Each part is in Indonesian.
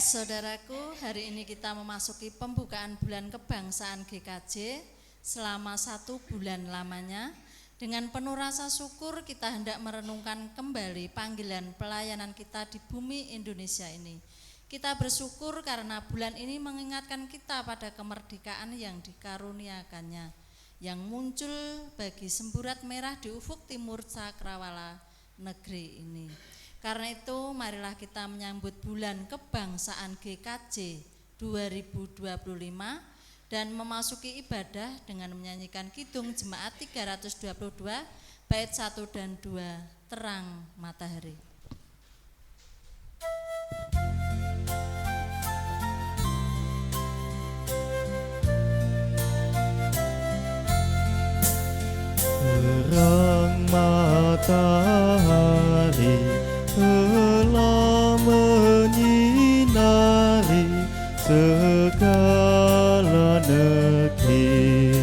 Saudaraku, hari ini kita memasuki pembukaan bulan kebangsaan GKJ selama 1 bulan lamanya. Dengan penuh rasa syukur kita hendak merenungkan kembali panggilan pelayanan kita di bumi Indonesia ini. Kita bersyukur karena bulan ini mengingatkan kita pada kemerdekaan yang dikaruniakannya, yang muncul bagi semburat merah di ufuk timur cakrawala negeri ini. Karena itu marilah kita menyambut bulan kebangsaan GKJ 2025 dan memasuki ibadah dengan menyanyikan Kidung Jemaat 322 bait 1 dan 2 Terang Matahari. Terang matahari telah menyinari segala negeri,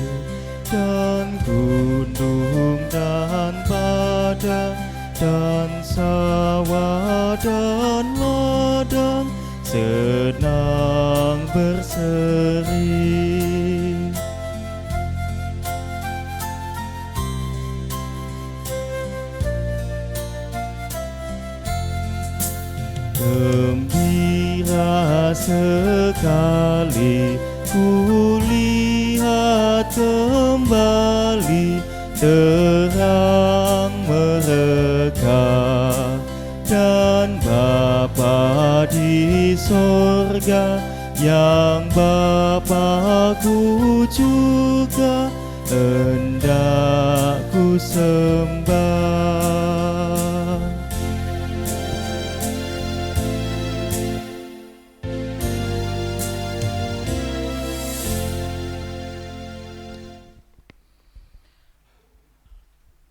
dan gunung dan padang dan sawah dan ladang senang berseri. Gembira sekali kulihat kembali terang mereka, dan Bapa di sorga yang Bapakku juga hendak ku sembah.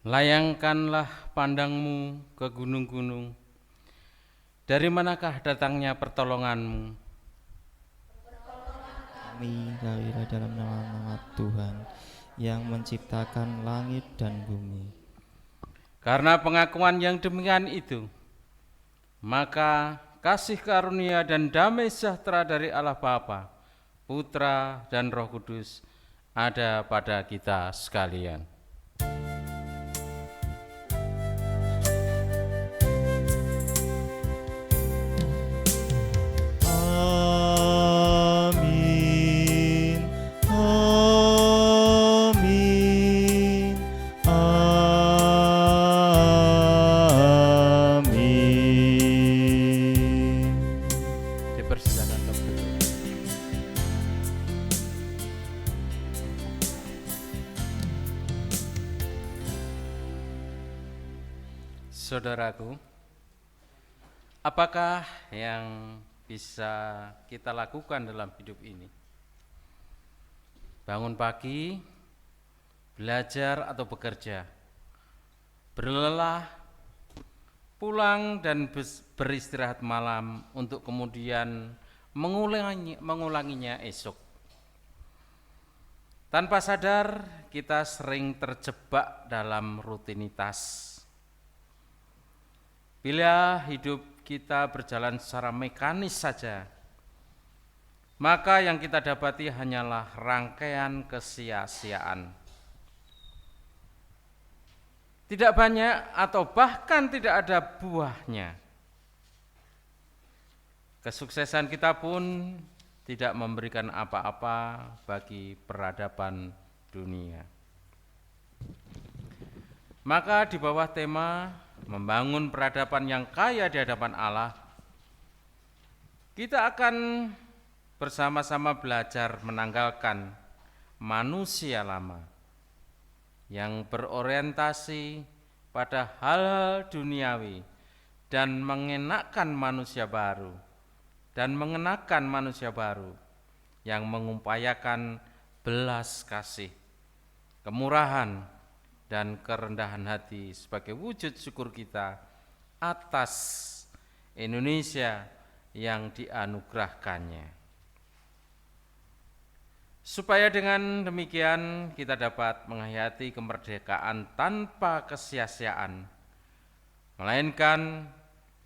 Layangkanlah pandangmu ke gunung-gunung. Dari manakah datangnya pertolonganmu? Kami gairah dalam nama Tuhan yang menciptakan langit dan bumi. Karena pengakuan yang demikian itu, maka kasih karunia dan damai sejahtera dari Allah Bapa, Putra dan Roh Kudus ada pada kita sekalian. Amin, amin, amin. Dipersilakan untuk duduk. Saudaraku, apakah yang bisa kita lakukan dalam hidup ini? Bangun pagi, belajar atau bekerja, berlelah, pulang dan beristirahat malam untuk kemudian mengulanginya esok. Tanpa sadar kita sering terjebak dalam rutinitas. Bila hidup kita berjalan secara mekanis saja, maka yang kita dapati hanyalah rangkaian kesia-siaan. Tidak banyak atau bahkan tidak ada buahnya. Kesuksesan kita pun tidak memberikan apa-apa bagi peradaban dunia. Maka di bawah tema membangun peradaban yang kaya di hadapan Allah, kita akan bersama-sama belajar menanggalkan manusia lama yang berorientasi pada hal-hal duniawi dan mengenakan manusia baru yang mengupayakan belas kasih, kemurahan, dan kerendahan hati sebagai wujud syukur kita atas Indonesia yang dianugerahkannya. Supaya dengan demikian kita dapat menghayati kemerdekaan tanpa kesia-siaan, melainkan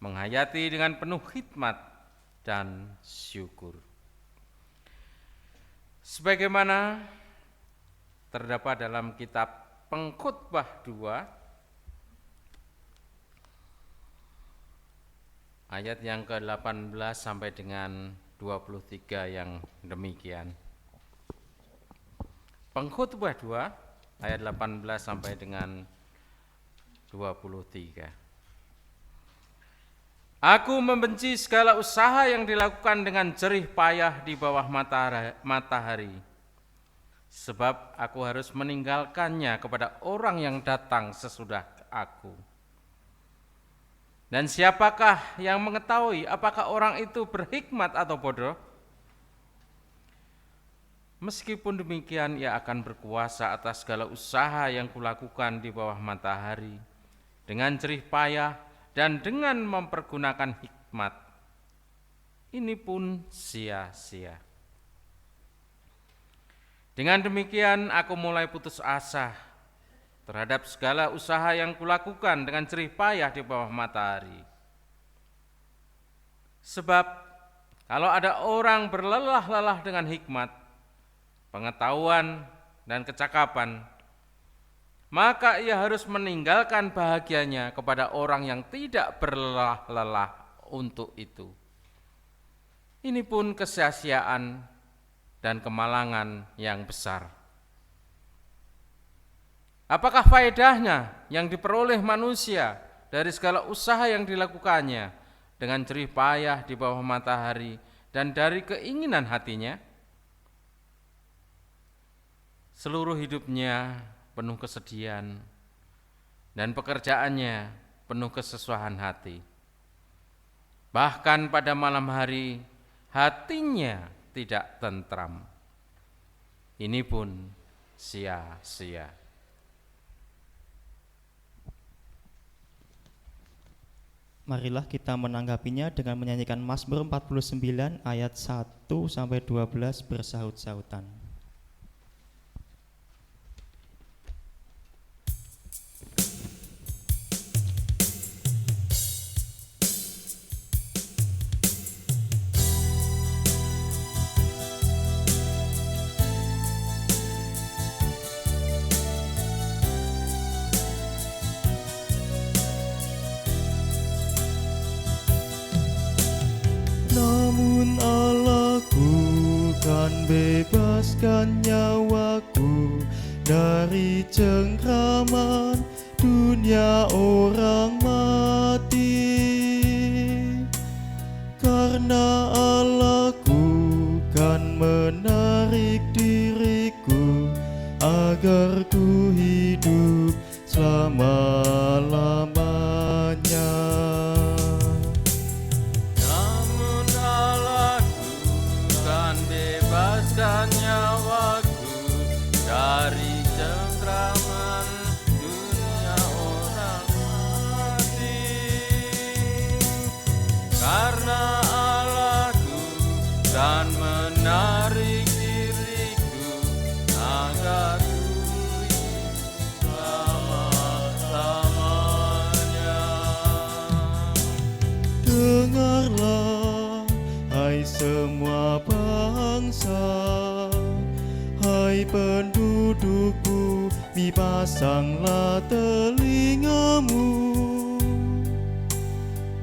menghayati dengan penuh hikmat dan syukur. Sebagaimana terdapat dalam kitab Pengkhotbah 2 ayat yang ke-18 sampai dengan 23 yang demikian. Pengkhotbah 2 ayat 18 sampai dengan 23. Aku membenci segala usaha yang dilakukan dengan jerih payah di bawah matahari, sebab aku harus meninggalkannya kepada orang yang datang sesudah aku. Dan siapakah yang mengetahui apakah orang itu berhikmat atau bodoh? Meskipun demikian, ia akan berkuasa atas segala usaha yang kulakukan di bawah matahari, dengan jerih payah dan dengan mempergunakan hikmat. Ini pun sia-sia. Dengan demikian, aku mulai putus asa terhadap segala usaha yang kulakukan dengan jerih payah di bawah matahari. Sebab kalau ada orang berlelah-lelah dengan hikmat, pengetahuan, dan kecakapan, maka ia harus meninggalkan bahagianya kepada orang yang tidak berlelah-lelah untuk itu. Ini pun kesia-siaan dan kemalangan yang besar. Apakah faedahnya yang diperoleh manusia dari segala usaha yang dilakukannya dengan jerih payah di bawah matahari dan dari keinginan hatinya? Seluruh hidupnya penuh kesedihan dan pekerjaannya penuh kesesuaian hati. Bahkan pada malam hari hatinya tidak tentram. Ini pun sia-sia. Marilah kita menanggapinya dengan menyanyikan Mazmur 49 ayat 1 sampai 12 bersahut-sahutan. Namun Allahku kan bebaskan nyawaku dari cengkraman dunia orang mati. Karena Allahku kan menarik diriku agar ku hidup selama-lamanya. Bebaskan nyawaku dari cengkraman dunia orang mati. Karena Allahku kan menarik diriku agar ku hidup selama-lamanya. Dengarlah, hai semua bangsa, hai penduduk bumi, pasanglah telingamu.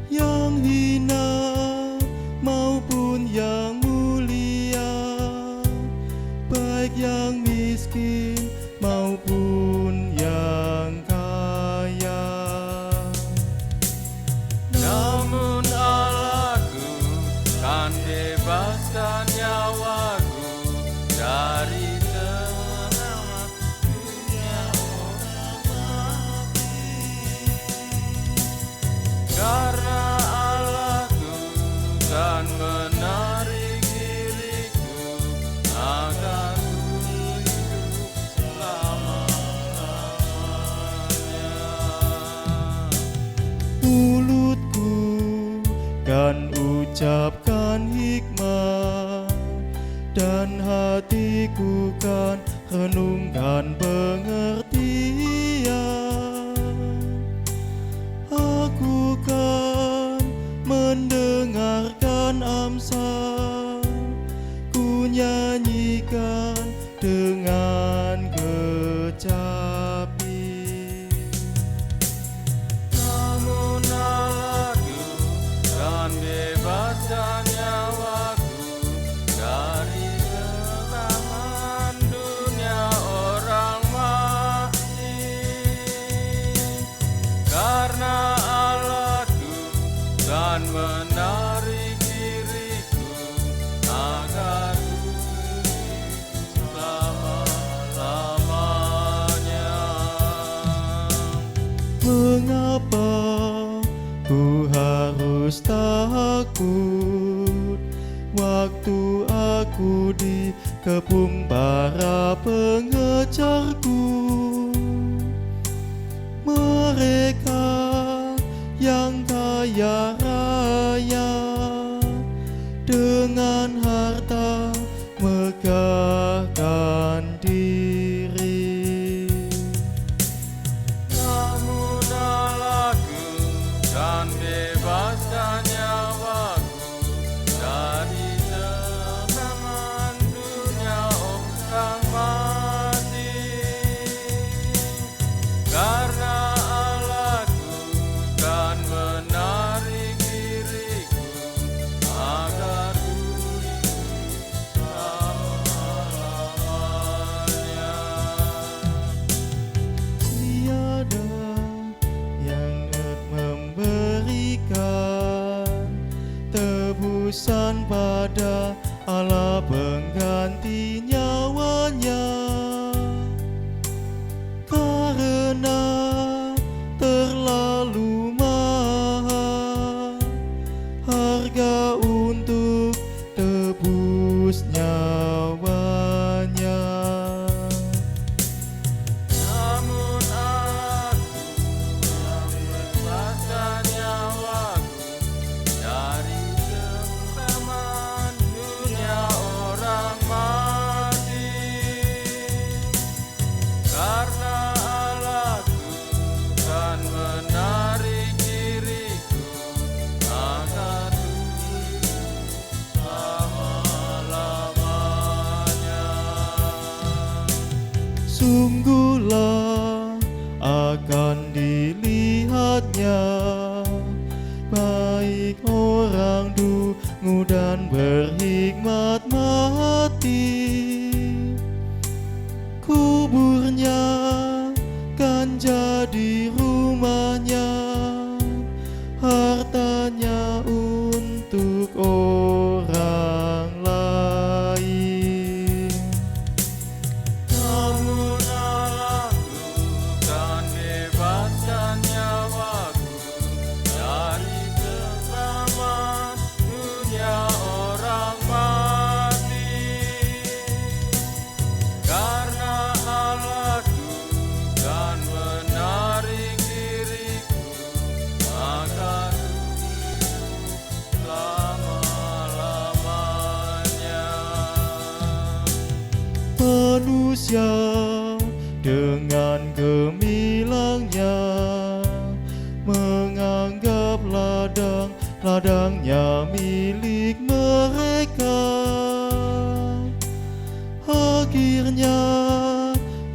Yang hina maupun yang mulia, baik yang miskin maupun yang kaya. Namun Allahku kan bebaskan nyawaku dari cengkraman dunia orang mati. Karena Allahku kan menarik diriku agar ku hidup selama-lamanya. Mulutku kan ucapkan hikmat, dan hatiku kan renungkan pengertian. Aku kan mendengarkan waktu aku dikepung para pengejarku. Mereka yang kaya raya dengan harta megahkan diri. Namun Allahku kan bebaskan nyawaku dari cengkraman dunia orang mati. Karena Allahku kan menarik diriku agar ku hidup selama-lamanya. Tiada yang dapat memberikan tebusan pada Allah pengganti nyawanya, karena terlalu mahal harga untuk tebus nyawanya. Namun aku yang bebaskan nyawaku dari cengkraman dunia orang mati. Karena Allahku kan menarik diriku agar ku hidup selama-lamanya. Sungguhlah akan dilihatnya baik orang dungu dan berhikmat mati. Kuburnya kan jadi rumahnya, hartanya untuk orang lain. Namun Allahku kan bebaskan nyawaku dari cengkraman dunia orang mati. Karena Allahku kan menarik diriku agar ku hidup selama-lamanya. Manusia dengan gemilangnya menganggap ladang-ladangnya milik mereka. Akhirnya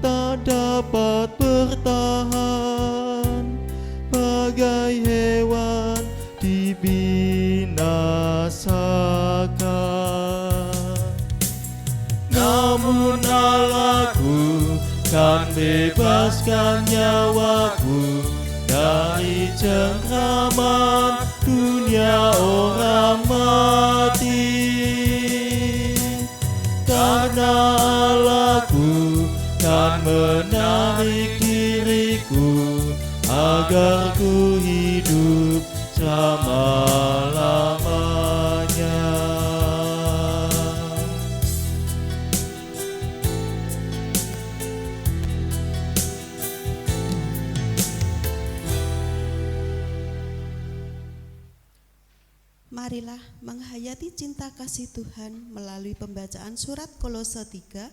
tak dapat bertahan, bagai hewan dibinasakan. Namun Allahku kan bebaskan nyawaku dari cengkraman dunia orang mati. Karena Allahku kan menarik diriku agar ku hidup selama-lamanya. Marilah menghayati cinta kasih Tuhan melalui pembacaan surat Kolose 3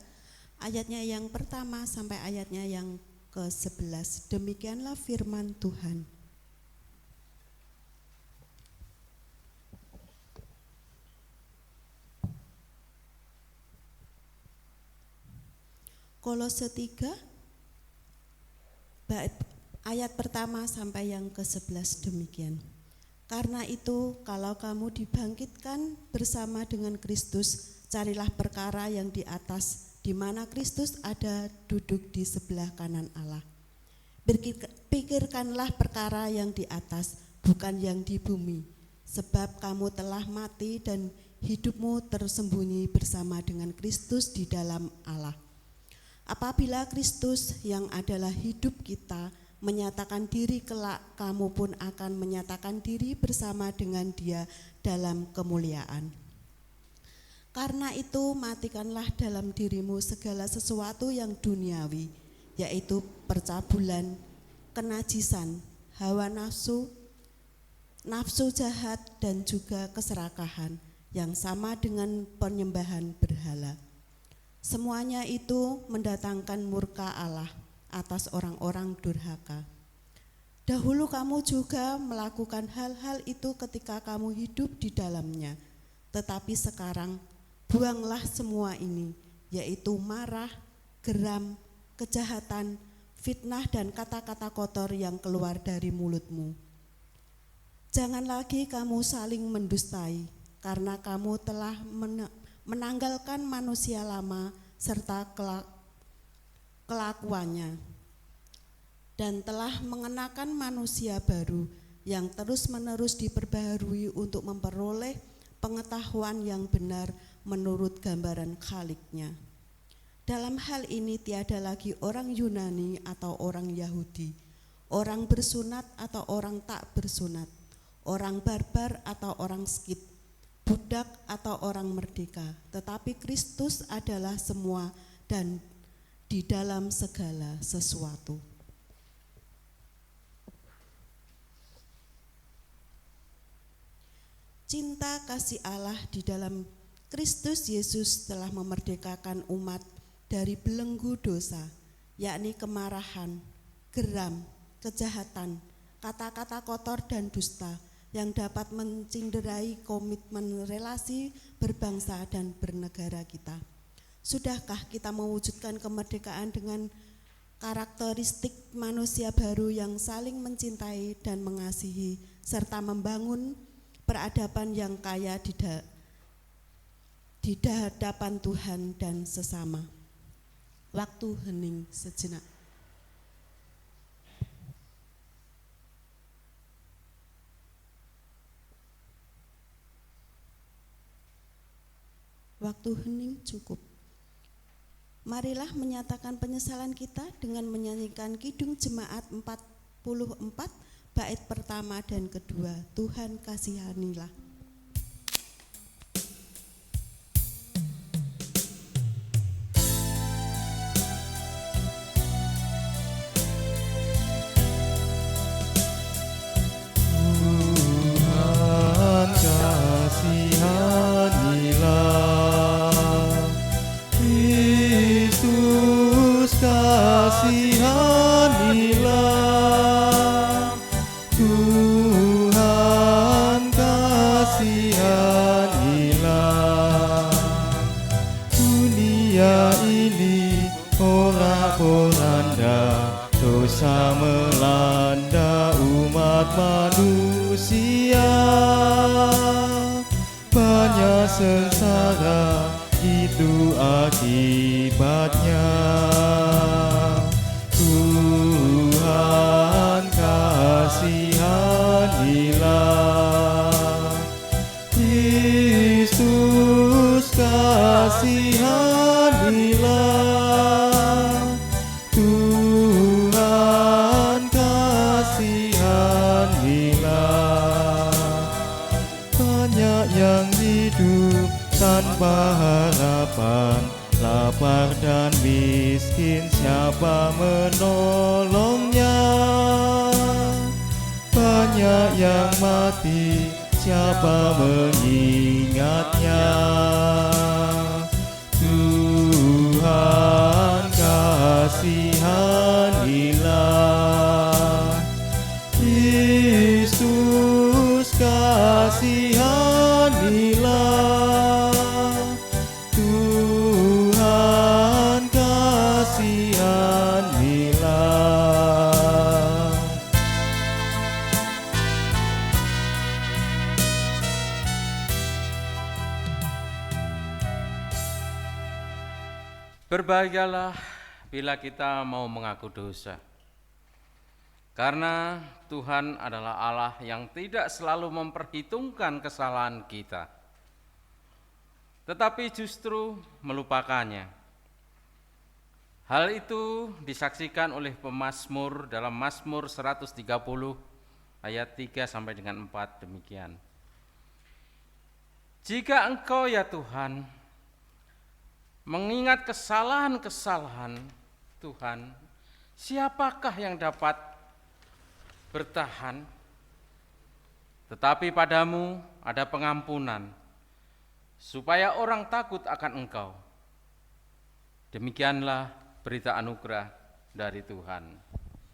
ayatnya yang pertama sampai ayatnya yang ke-11. Demikianlah firman Tuhan. Kolose 3 ayat pertama sampai yang ke-11 demikian. Karena itu, kalau kamu dibangkitkan bersama dengan Kristus, carilah perkara yang di atas, di mana Kristus ada duduk di sebelah kanan Allah. Pikirkanlah perkara yang di atas, bukan yang di bumi, sebab kamu telah mati dan hidupmu tersembunyi bersama dengan Kristus di dalam Allah. Apabila Kristus yang adalah hidup kita menyatakan diri, kelak kamu pun akan menyatakan diri bersama dengan Dia dalam kemuliaan. Karena itu matikanlah dalam dirimu segala sesuatu yang duniawi, yaitu percabulan, kenajisan, hawa nafsu, nafsu jahat, dan juga keserakahan yang sama dengan penyembahan berhala. Semuanya itu mendatangkan murka Allah atas orang-orang durhaka. Dahulu kamu juga melakukan hal-hal itu ketika kamu hidup di dalamnya, tetapi sekarang buanglah semua ini, yaitu marah, geram, kejahatan, fitnah, dan kata-kata kotor yang keluar dari mulutmu. Jangan lagi kamu saling mendustai, karena kamu telah menanggalkan manusia lama serta kelakuannya, dan telah mengenakan manusia baru yang terus-menerus diperbaharui untuk memperoleh pengetahuan yang benar menurut gambaran Khaliknya. Dalam hal ini tiada lagi orang Yunani atau orang Yahudi, orang bersunat atau orang tak bersunat, orang barbar atau orang skit, budak atau orang merdeka, tetapi Kristus adalah semua dan di dalam segala sesuatu. Cinta kasih Allah di dalam Kristus Yesus telah memerdekakan umat dari belenggu dosa, yakni kemarahan, geram, kejahatan, kata-kata kotor dan dusta yang dapat mencinderai komitmen relasi berbangsa dan bernegara kita. Sudahkah kita mewujudkan kemerdekaan dengan karakteristik manusia baru yang saling mencintai dan mengasihi serta membangun peradaban yang kaya di hadapan Tuhan dan sesama? Waktu hening sejenak. Waktu hening cukup. Marilah menyatakan penyesalan kita dengan menyanyikan Kidung Jemaat 44 bait pertama dan kedua. Tuhan kasihanilah. Tuhan kasihanilah, Kristus kasihanilah, Tuhan kasihanilah. Dunia ini porak-poranda, dosa melanda umat manusia. Banyak sengsara, itu akibatnya. Tuhan kasihanilah, Kristus kasihanilah, Tuhan kasihanilah. Banyak yang hidup tanpa harapan, lapar dan miskin, siapa menolongnya? Banyak yang mati, siapa mengingatnya? Tuhan kasihanilah, Kristus kasihanilah, Tuhan kasihanilah. Berbahagialah bila kita mau mengaku dosa, karena Tuhan adalah Allah yang tidak selalu memperhitungkan kesalahan kita, tetapi justru melupakannya. Hal itu disaksikan oleh pemazmur dalam Mazmur 130 ayat 3 sampai dengan 4 demikian. Jika Engkau ya Tuhan mengingat kesalahan-kesalahan Tuhan, siapakah yang dapat bertahan? Tetapi padamu ada pengampunan, supaya orang takut akan Engkau. Demikianlah berita anugerah dari Tuhan.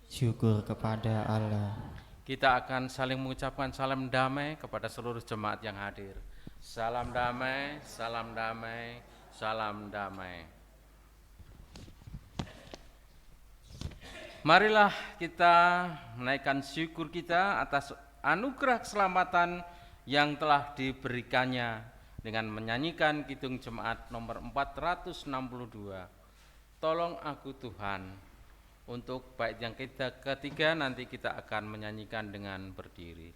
Syukur kepada Allah. Kita akan saling mengucapkan salam damai kepada seluruh jemaat yang hadir. Salam damai, salam damai, salam damai. Marilah kita menaikkan syukur kita atas anugerah keselamatan yang telah diberikannya dengan menyanyikan kidung jemaat nomor 462. Tolong aku Tuhan. Untuk bait yang ketiga nanti kita akan menyanyikan dengan berdiri.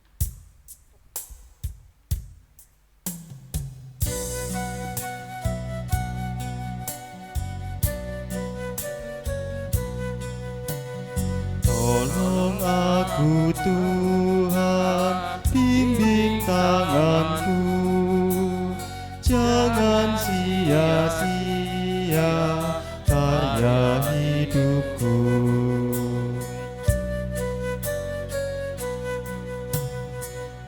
Tolong aku Tuhan, bimbing tanganku, jangan sia-sia karya hidupku.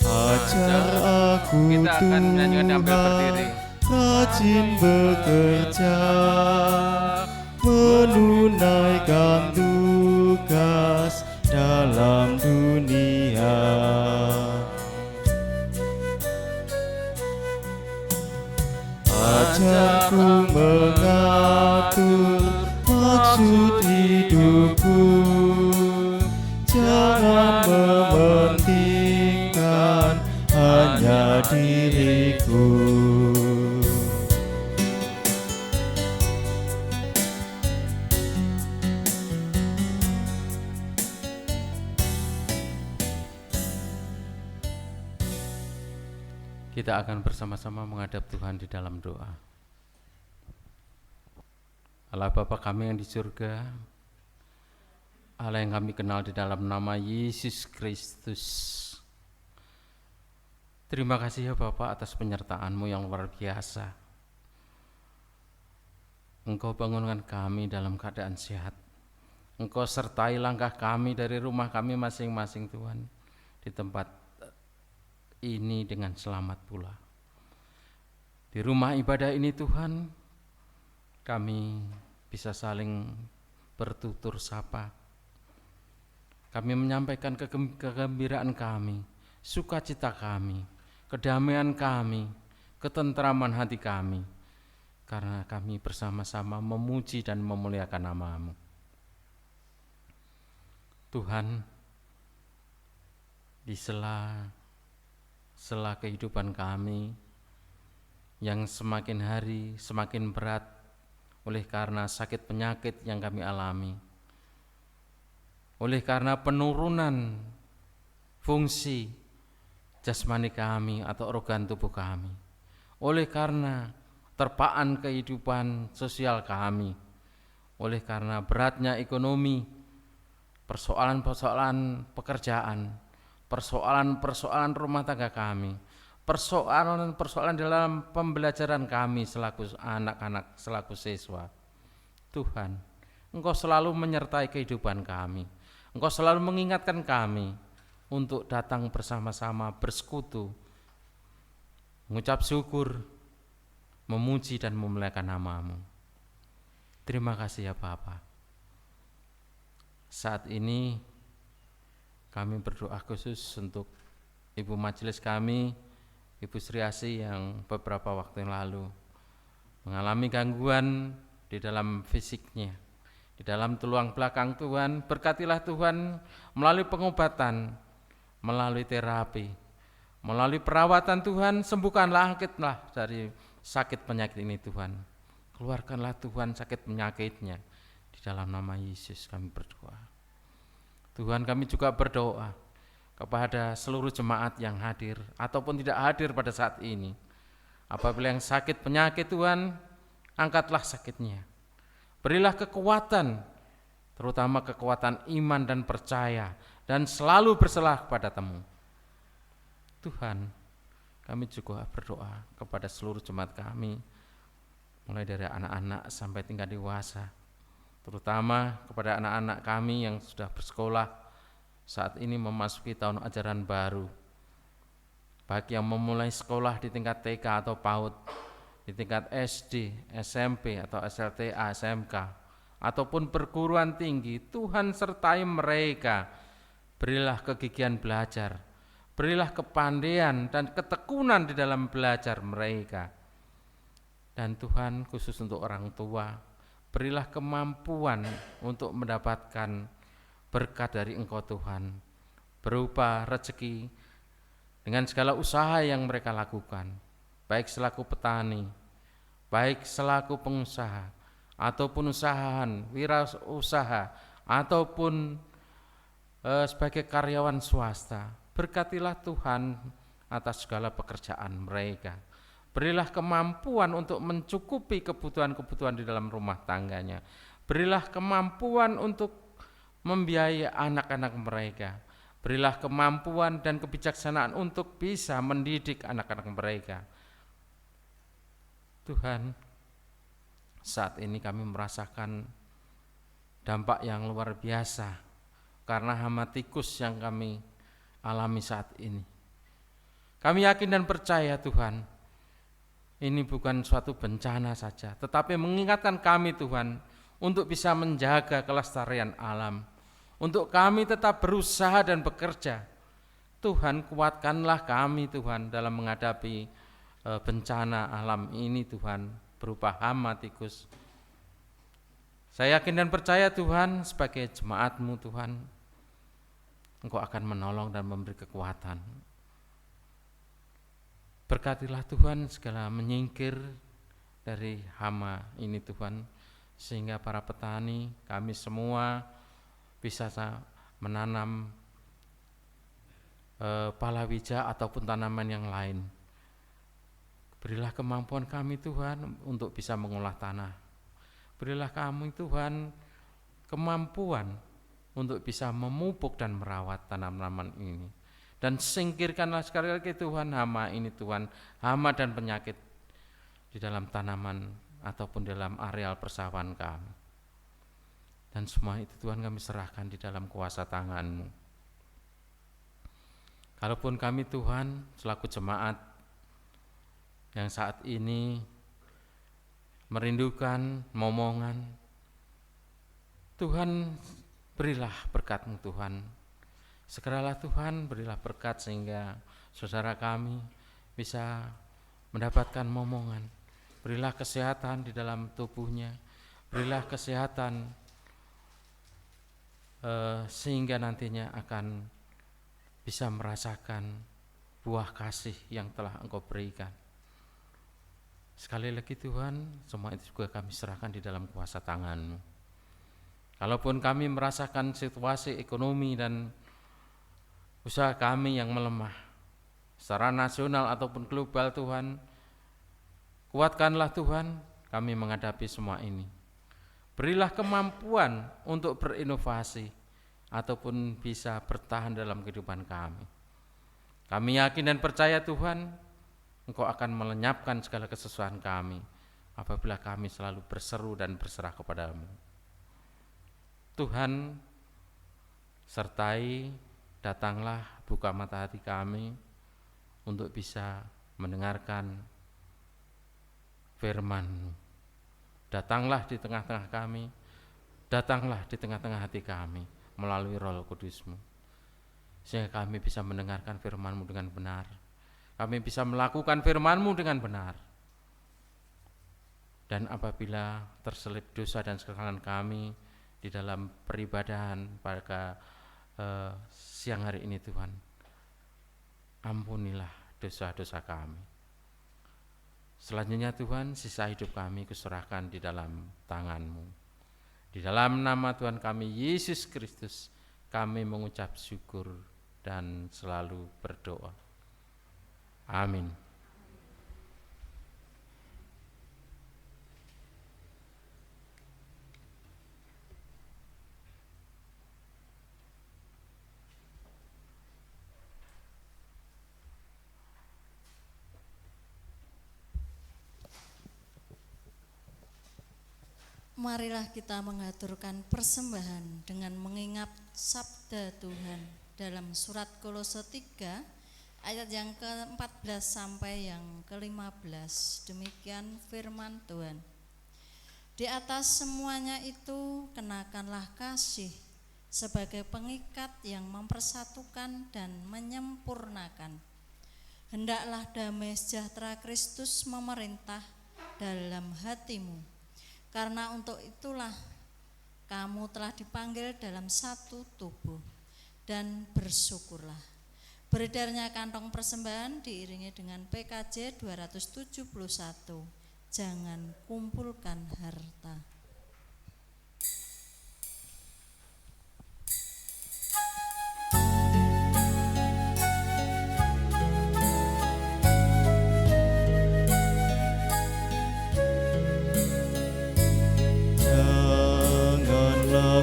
Ajar aku Kita akan menyanyikan sambil berdiri. rajin bekerja, menunaikan tugas dalam dunia. Ajarku mengatur maksud hidupku, jangan mementingkan hanya diriku. Kita akan bersama-sama menghadap Tuhan di dalam doa. Allah Bapa kami yang di surga, Allah yang kami kenal di dalam nama Yesus Kristus. Terima kasih ya Bapa atas penyertaan-Mu yang luar biasa. Engkau bangunkan kami dalam keadaan sehat. Engkau sertai langkah kami dari rumah kami masing-masing Tuhan, di tempat ini dengan selamat pula. Di rumah ibadah ini Tuhan, kami bisa saling bertutur sapa. Kami menyampaikan kegembiraan kami, sukacita kami, kedamaian kami, ketentraman hati kami, karena kami bersama-sama memuji dan memuliakan nama-Mu. Tuhan, di sela kehidupan kami yang semakin hari semakin berat oleh karena sakit penyakit yang kami alami, oleh karena penurunan fungsi jasmani kami atau organ tubuh kami, oleh karena terpaan kehidupan sosial kami, oleh karena beratnya ekonomi, persoalan-persoalan pekerjaan, persoalan-persoalan rumah tangga kami, persoalan-persoalan dalam pembelajaran kami selaku anak-anak, selaku siswa. Tuhan, Engkau selalu menyertai kehidupan kami. Engkau selalu mengingatkan kami untuk datang bersama-sama bersekutu, mengucap syukur, memuji dan memuliakan nama-Mu. Terima kasih ya Bapa. Saat ini kami berdoa khusus untuk Ibu Majelis kami, Ibu Sri Asih yang beberapa waktu yang lalu mengalami gangguan di dalam fisiknya, di dalam tulang belakang. Tuhan, berkatilah Tuhan melalui pengobatan, melalui terapi, melalui perawatan. Tuhan, sembuhkanlah, angkitlah dari sakit penyakit ini Tuhan. Keluarkanlah Tuhan sakit penyakitnya. Di dalam nama Yesus kami berdoa. Tuhan, kami juga berdoa kepada seluruh jemaat yang hadir ataupun tidak hadir pada saat ini. Apabila yang sakit penyakit Tuhan, angkatlah sakitnya. Berilah kekuatan, terutama kekuatan iman dan percaya, dan selalu berserah kepada-Mu. Tuhan, kami juga berdoa kepada seluruh jemaat kami, mulai dari anak-anak sampai tingkat dewasa, terutama kepada anak-anak kami yang sudah bersekolah saat ini memasuki tahun ajaran baru, baik yang memulai sekolah di tingkat TK atau PAUD, di tingkat SD, SMP atau SLTA, SMK, ataupun perguruan tinggi. Tuhan sertai mereka, berilah kegigihan belajar, berilah kepandaian dan ketekunan di dalam belajar mereka. Dan Tuhan khusus untuk orang tua, berilah kemampuan untuk mendapatkan berkat dari Engkau Tuhan, berupa rezeki dengan segala usaha yang mereka lakukan, baik selaku petani, baik selaku pengusaha, ataupun usahaan, wirausaha, ataupun sebagai karyawan swasta. Berkatilah Tuhan atas segala pekerjaan mereka. Berilah kemampuan untuk mencukupi kebutuhan-kebutuhan di dalam rumah tangganya. Berilah kemampuan untuk membiayai anak-anak mereka. Berilah kemampuan dan kebijaksanaan untuk bisa mendidik anak-anak mereka. Tuhan, saat ini kami merasakan dampak yang luar biasa karena hama tikus yang kami alami saat ini. Kami yakin dan percaya Tuhan, ini bukan suatu bencana saja, tetapi mengingatkan kami Tuhan untuk bisa menjaga kelestarian alam, untuk kami tetap berusaha dan bekerja. Tuhan, kuatkanlah kami Tuhan dalam menghadapi bencana alam ini Tuhan, berupa hama tikus. Saya yakin dan percaya Tuhan, sebagai jemaat-Mu Tuhan, Engkau akan menolong dan memberi kekuatan. Berkatilah Tuhan segala menyingkir dari hama ini Tuhan, sehingga para petani, kami semua bisa menanam palawija ataupun tanaman yang lain. Berilah kemampuan kami Tuhan untuk bisa mengolah tanah. Berilah kami Tuhan kemampuan untuk bisa memupuk dan merawat tanaman ini. Dan singkirkanlah sekali lagi Tuhan hama ini Tuhan, hama dan penyakit di dalam tanaman ataupun dalam areal persawahan kami. Dan semua itu Tuhan kami serahkan di dalam kuasa tangan-Mu. Kalaupun kami Tuhan selaku jemaat yang saat ini merindukan momongan, Tuhan berilah berkat-Mu Tuhan. Segeralah Tuhan berilah berkat sehingga saudara kami bisa mendapatkan momongan. Berilah kesehatan di dalam tubuhnya, berilah kesehatan sehingga nantinya akan bisa merasakan buah kasih yang telah Engkau berikan. Sekali lagi Tuhan, semua itu juga kami serahkan di dalam kuasa tangan-Mu. Kalaupun kami merasakan situasi ekonomi dan usaha kami yang melemah secara nasional ataupun global Tuhan, kuatkanlah Tuhan kami menghadapi semua ini. Berilah kemampuan untuk berinovasi ataupun bisa bertahan dalam kehidupan kami. Kami yakin dan percaya Tuhan, Engkau akan melenyapkan segala kesusahan kami apabila kami selalu berseru dan berserah kepada-Mu. Tuhan, sertai, datanglah buka mata hati kami untuk bisa mendengarkan firman-Mu. Datanglah di tengah-tengah kami, datanglah di tengah-tengah hati kami melalui Roh Kudus-Mu, sehingga kami bisa mendengarkan firman-Mu dengan benar, kami bisa melakukan firman-Mu dengan benar. Dan apabila terselip dosa dan kesalahan kami di dalam peribadahan pada siang hari ini Tuhan, ampunilah dosa-dosa kami. Selanjutnya Tuhan, sisa hidup kami kuserahkan di dalam tangan-Mu. Di dalam nama Tuhan kami Yesus Kristus kami mengucap syukur dan selalu berdoa. Amin. Marilah kita mengaturkan persembahan dengan mengingat sabda Tuhan dalam surat Kolose 3 ayat yang ke-14 sampai yang ke-15. Demikian firman Tuhan. Di atas semuanya itu kenakanlah kasih sebagai pengikat yang mempersatukan dan menyempurnakan. Hendaklah damai sejahtera Kristus memerintah dalam hatimu. Karena untuk itulah kamu telah dipanggil dalam satu tubuh, dan bersyukurlah. Beredarnya kantong persembahan diiringi dengan PKJ 271. Jangan kumpulkan harta.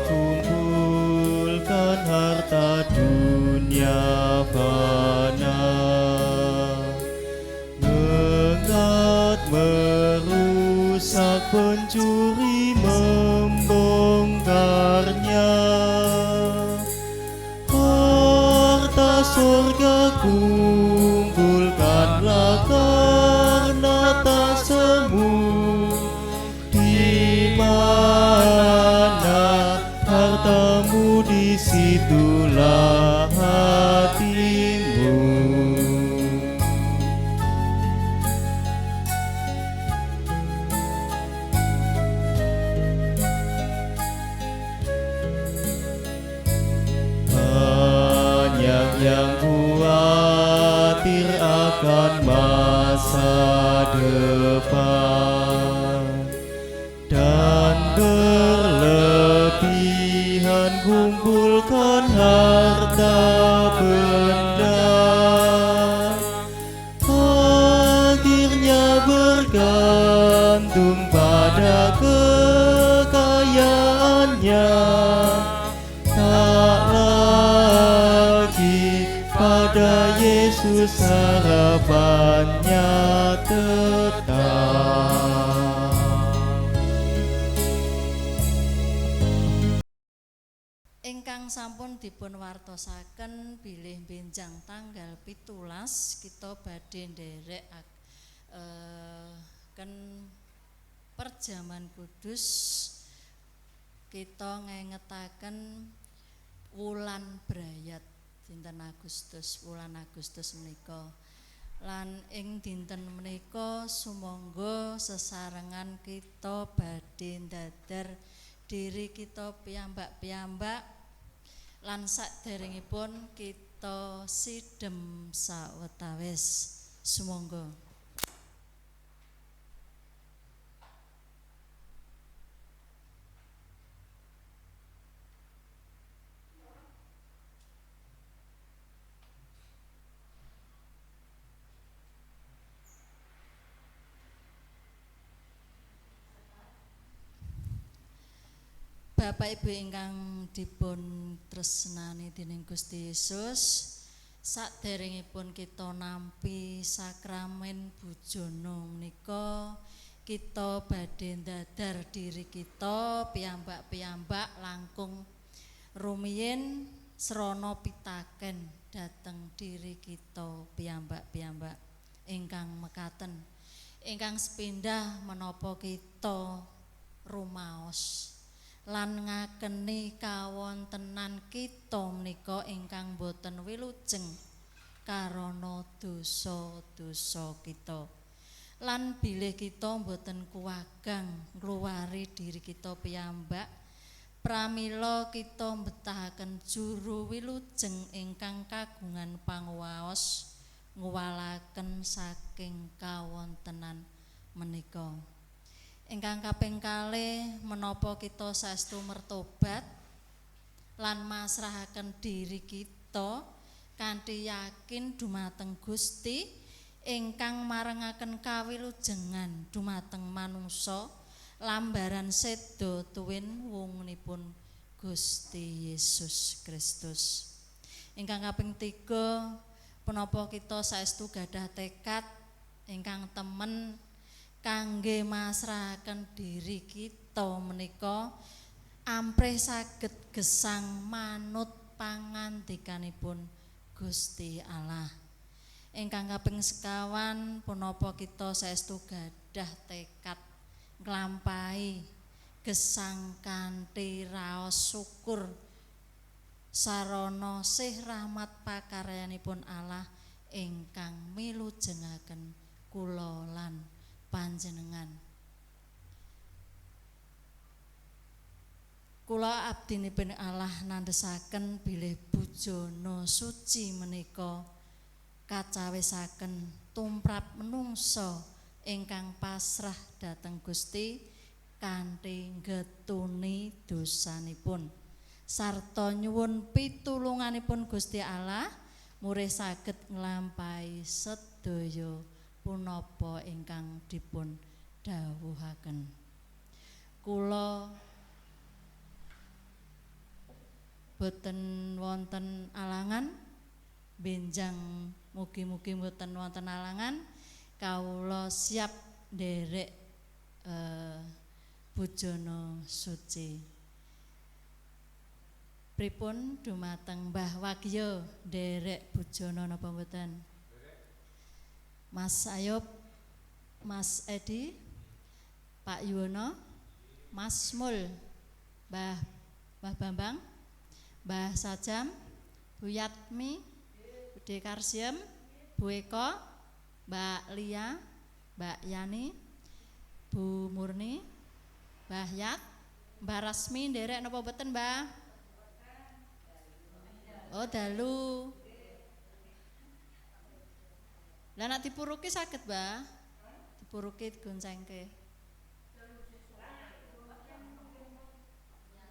Kumpulkan harta dunia fana, mengat merusak, pencuri membongkarnya. Harta surga kumpulkanlah, karena tak semu di mana hartamu, disitulah hatimu. Banyak yang khawatir akan masa depan, dan berlebihan kumpulkan harta benda. Akhirnya bergantung pada kekayaannya, tak lagi pada Yesus harapannya tetap. Ingkang sampun dipun wartosaken bilih benjang tanggal 17 kita badhe nderek perjamuan kudus. Kita ngengetaken wulan brayat dinten Agustus, wulan Agustus menika. Lan ing dinten menika sumangga sesarengan kita badhe ndadar diri kita piyambak-piyambak, lan saderengipun kita sidhem sawetawis. Sumangga. Bapak Ibu ingkang dipun tresnani dening Gusti Yesus, saderengipun kita nampi sakramen bujana menika, kita badhe ndadar diri kita piyambak-piyambak langkung rumiyin srana pitaken dhateng diri kita piyambak-piyambak ingkang mekaten. Ingkang sepindah menapa kita rumaos lan ngakeni kawontenan kita menika ingkang boten wilujeng karana dosa-dosa kita, lan bilih kita boten kuwagang ngluwari diri kita piyambak, pramila kita mbetahaken juru wilujeng ingkang kagungan panguwaos nguwalaken saking kawontenan menika. Ingkang kaping kalih menapa kita saestu mertobat lan masrahaken diri kita kanthi yakin dumateng Gusti ingkang marengaken kawilujengan dumateng manungsa lambaran seda tuwin wungunipun Gusti Yesus Kristus. Ingkang kaping 3 menapa kita saestu gadah tekad ingkang temen kangge masrahaken diri kita menika amprih saged gesang manut pangandikanipun Gusti Allah. Ingkang kaping sekawan punapa kita saestu gadah tekad nglampahi gesang kanthi raos syukur sarana sih rahmat pakaryanipun Allah ingkang milujengaken kula lan panjenengan. Kula abdinipun Allah nandhesaken bilih bujana suci menika kacawisaken tumrap menungsa ingkang pasrah dhateng Gusti kanthi ngetuni dosanipun sarta nyuwun pitulunganipun Gusti Allah murih saged nglampahi sedaya punapa ingkang dipun dawuhaken. Kula boten wonten alangan benjang mugi-mugi boten wonten alangan kawula siap nderek bujana suci. Pripun dumateng Mbah Wagya nderek bujana napa mboten? Mas Ayub, Mas Edi, Pak Yuwono, Mas Mul, Mbah Bambang, Mbah Sajam, Bu Yatmi, Bude Karsiem, Bu Eko, Mbak Lia, Mbak Yani, Bu Murni, Mbah Yat, Mbah Rasmi nderek napa mboten, Mbah? Oh, dalu. Lah nek dipuruki saged, Mbah? Dipuruki digoncengke.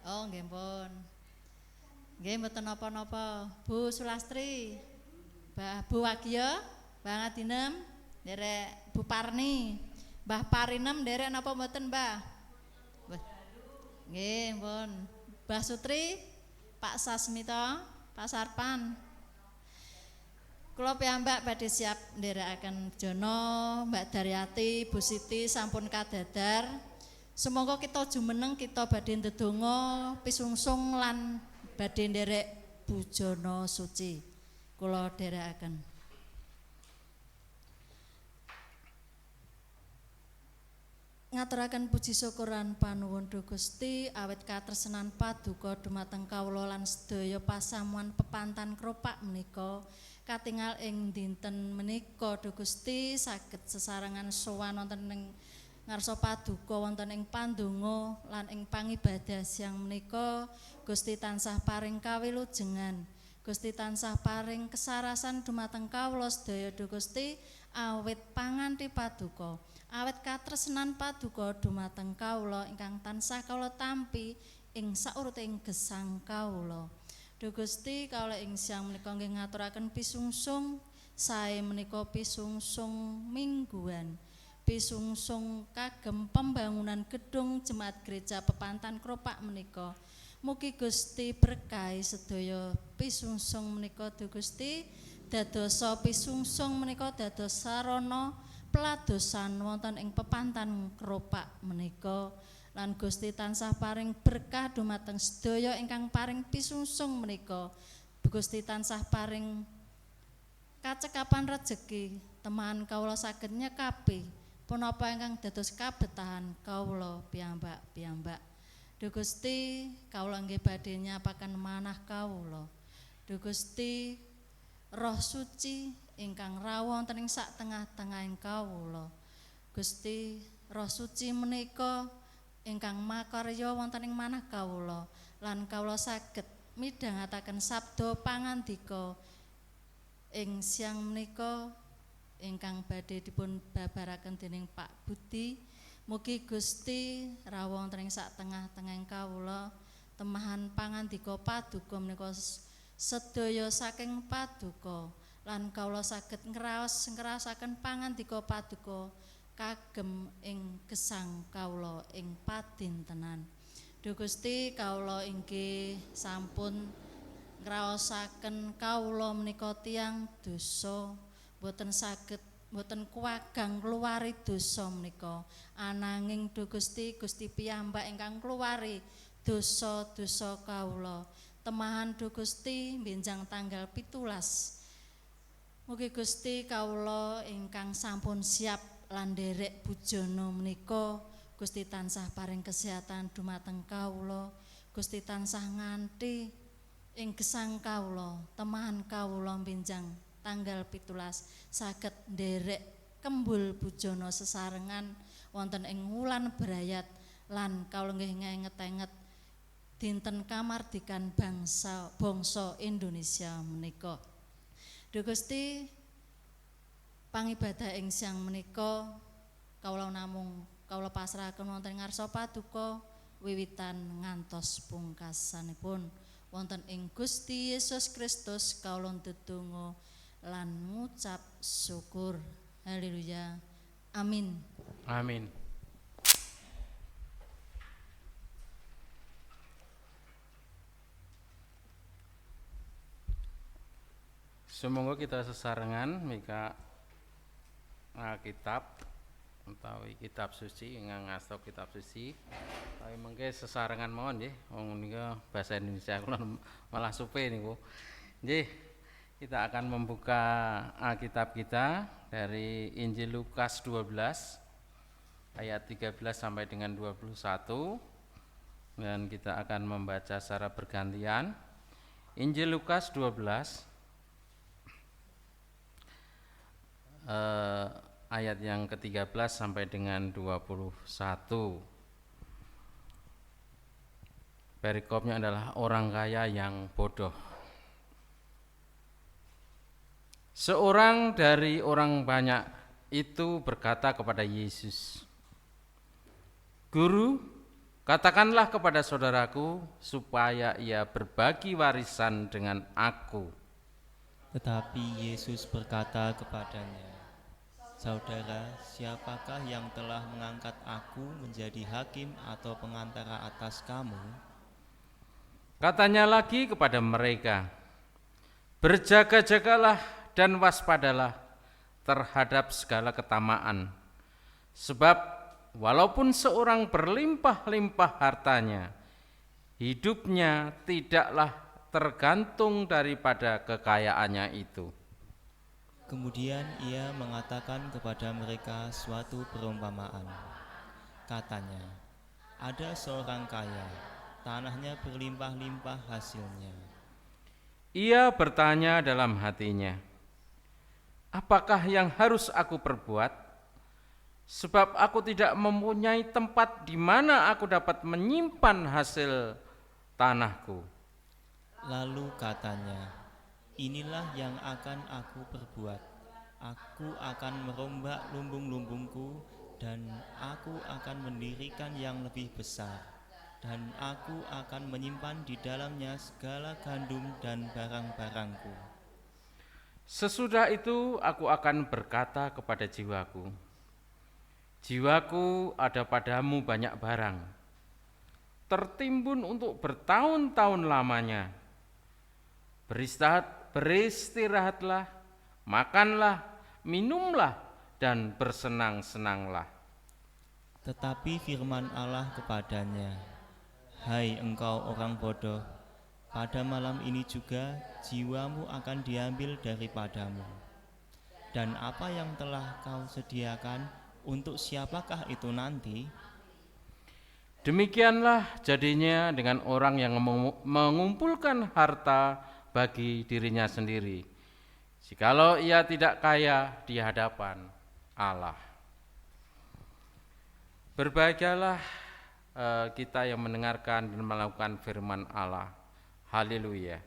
Oh, nggih pun. Nggih mboten napa-napa. Bu Sulastri, Mbah Bu Wagya, Mbah Ngadinem, nderek Bu Parni, Mbah Parinem nderek napa mboten, Mbah? Nggih, pun. Mbah Sutri, Pak Sasmita, Pak Sarpan. Kula piyambak badhe siap nderekaken jana, Mbak Daryati, Bu Siti sampun kadadar. Semoga kita jumeneng kita badhe ndedonga pisungsung lan badhe nderek bujana suci. Kula dherekaken. Ngaturaken puji syukuran panuwun Duh Gusti awit katresnan paduka dumateng kawula lan sedaya pasamuan pepantan kropak menika katingal ing dinten menika Duh Gusti saged sesarengan sowan wonten ing ngarsa paduka wonten ing pandonga lan ing pangibadah siang menika Gusti tansah paring kawilujengan Gusti tansah paring kesarasan dumateng kawula sedaya Duh Gusti awit panganthi paduka awet katresnan paduka dumateng kawula ingkang tansah kawula tampi ing sauruting gesang kawula. Duh Gusti kawula ing siang menika nggih ngaturaken pisungsung sae menika pisungsung mingguan. Pisungsung kagem pembangunan gedung Jemaat Gereja Pepantan Kropak menika. Mugi Gusti berkahi sedaya pisungsung menika Duh Gusti dadosa pisungsung menika dados sarana peladosan wonten ing pepantan kropak menika lan Gusti tansah paring berkah dumateng sedaya ingkang paring pisungsung menika. Gusti tansah paring kacekapan rejeki teman kawula saged nyekapi punapa ingkang dados kabetahan kawula piyambak-piyambak. Duh Gusti kawula nggih badhe nyapaken manah kawula. Duh Gusti Roh Suci ingkang rawuh wonten ing sak tengah-tengahing kawula. Gusti Roh Suci menika ingkang makarya wonten ing manah kawula lan kawula saged midhangetaken sabda pangandika ing siang menika ingkang badhe dipun babaraken dening Pak Budi. Mugi Gusti rawuh wonten ing sak tengah-tengahing kawula temahan pangandika paduka menika sedaya saking paduka lan kawula saged ngraosaken pangandika paduka kagem ing gesang kawula ing padintenan. Duh Gusti kawula inggih sampun ngraosaken kawula menika tiyang dosa boten saged mboten kuwagang ngluwari dosa menika, ananging duh Gusti piyambak ingkang ngluwari dosa-dosa kawula. Temahan duh Gusti benjang tanggal 17. Mugi Gusti kawula ingkang sampun siap lan nderek bujana menika Gusti tansah paring kesehatan dumateng kawula. Gusti tansah nganti ing gesang kawula, temahan kawula benjang tanggal 17 saged nderek kembul bujana sesarengan wonten ing wulan Brayat lan kawula nggih ngenget-enget dinten kamardikan bangsa Indonesia menika. Duh Gusti, pangibadah ing siang menika kawula namung kawula pasrahaken wonten ngarsa paduka wiwitan ngantos pungkasanipun. Wonten ing Gusti Yesus Kristus kawula ndedonga lan ngucap syukur. Haleluya. Amin. Amin. Semoga kita sesarengan mika kitab utawi kitab suci ingkang ngasta kitab suci. Tapi mengke sesarengan mawon nggih. Wong nika bahasa Indonesia kula malah supe niku. Nggih, kita akan membuka Alkitab kita dari Injil Lukas 12 ayat 13 sampai dengan 21 dan kita akan membaca secara bergantian. Injil Lukas 12 ayat yang ke-13 sampai dengan 21. Perikopnya adalah orang kaya yang bodoh. Seorang dari orang banyak itu berkata kepada Yesus, "Guru, katakanlah kepada saudaraku supaya ia berbagi warisan dengan aku." Tetapi Yesus berkata kepadanya, "Saudara, siapakah yang telah mengangkat aku menjadi hakim atau pengantara atas kamu?" Katanya lagi kepada mereka, "Berjaga-jagalah dan waspadalah terhadap segala ketamaan. Sebab walaupun seorang berlimpah-limpah hartanya, hidupnya tidaklah tergantung daripada kekayaannya itu." Kemudian ia mengatakan kepada mereka suatu perumpamaan. Katanya, ada seorang kaya, tanahnya berlimpah-limpah hasilnya. Ia bertanya dalam hatinya, "Apakah yang harus aku perbuat? Sebab aku tidak mempunyai tempat di mana aku dapat menyimpan hasil tanahku." Lalu katanya, inilah yang akan aku perbuat. Aku akan merombak lumbung-lumbungku dan aku akan mendirikan yang lebih besar. Dan aku akan menyimpan di dalamnya segala gandum dan barang-barangku. Sesudah itu aku akan berkata kepada jiwaku, "Jiwaku, ada padamu banyak barang, tertimbun untuk bertahun-tahun lamanya. Beristirahatlah, makanlah, minumlah, dan bersenang-senanglah." Tetapi firman Allah kepadanya, "Hai engkau orang bodoh, pada malam ini juga jiwamu akan diambil daripadamu. Dan apa yang telah kau sediakan, untuk siapakah itu nanti?" Demikianlah jadinya dengan orang yang mengumpulkan harta bagi dirinya sendiri, jikalau ia tidak kaya di hadapan Allah. Berbahagialah kita yang mendengarkan dan melakukan firman Allah. Haleluya.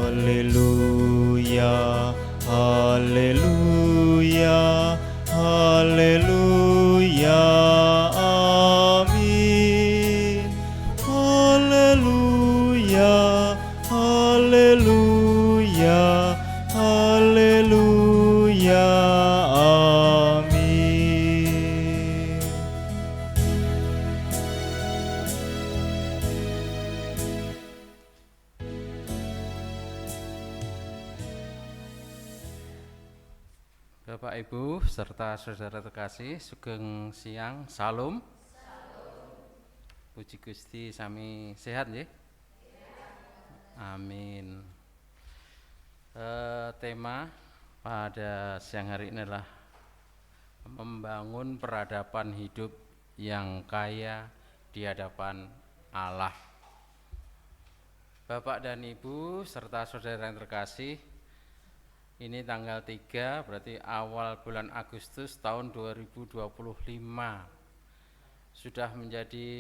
Haleluya, haleluya, haleluya, amin. Haleluya, haleluya, haleluya, amin. Bapak Ibu serta saudara terkasih, sugeng siang, salam. Puji Gusti sami sehat nggih? Amin. Tema pada siang hari ini adalah membangun peradaban hidup yang kaya di hadapan Allah. Bapak dan Ibu serta saudara yang terkasih, ini tanggal 3 berarti awal bulan Agustus tahun 2025 sudah menjadi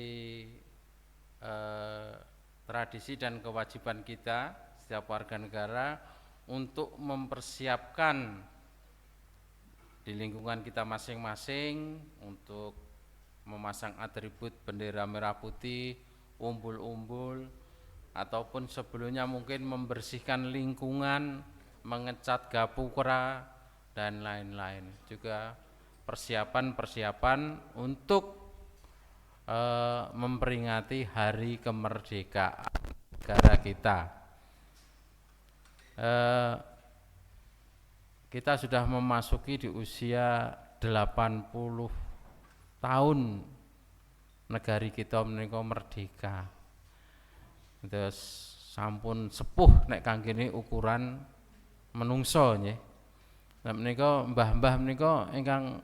tradisi dan kewajiban kita setiap warga negara untuk mempersiapkan di lingkungan kita masing-masing untuk memasang atribut bendera merah putih, umbul-umbul, ataupun sebelumnya mungkin membersihkan lingkungan, mengecat gapura dan lain-lain. Juga persiapan untuk memperingati hari kemerdekaan negara kita. Kita sudah memasuki di usia 80 tahun negari kita menika merdeka. Terus sampun sepuh nek kangge ukuran menungso nggih. Nek menika mbah-mbah menika ingkang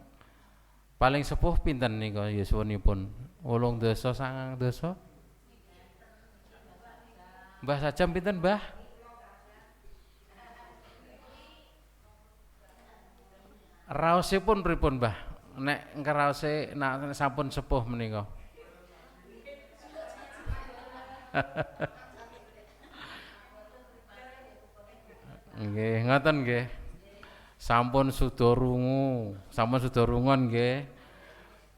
paling sepuh pinten nika yuswanipun? 8 dasa 9 dasa? Mbah Sajam pinten, Mbah? Raosipun pripun, Mbah? Nek raose nek sampun sepuh menika. Nggih, ngoten nggih. Sampun suda rungu, sampun suda rungon nggih.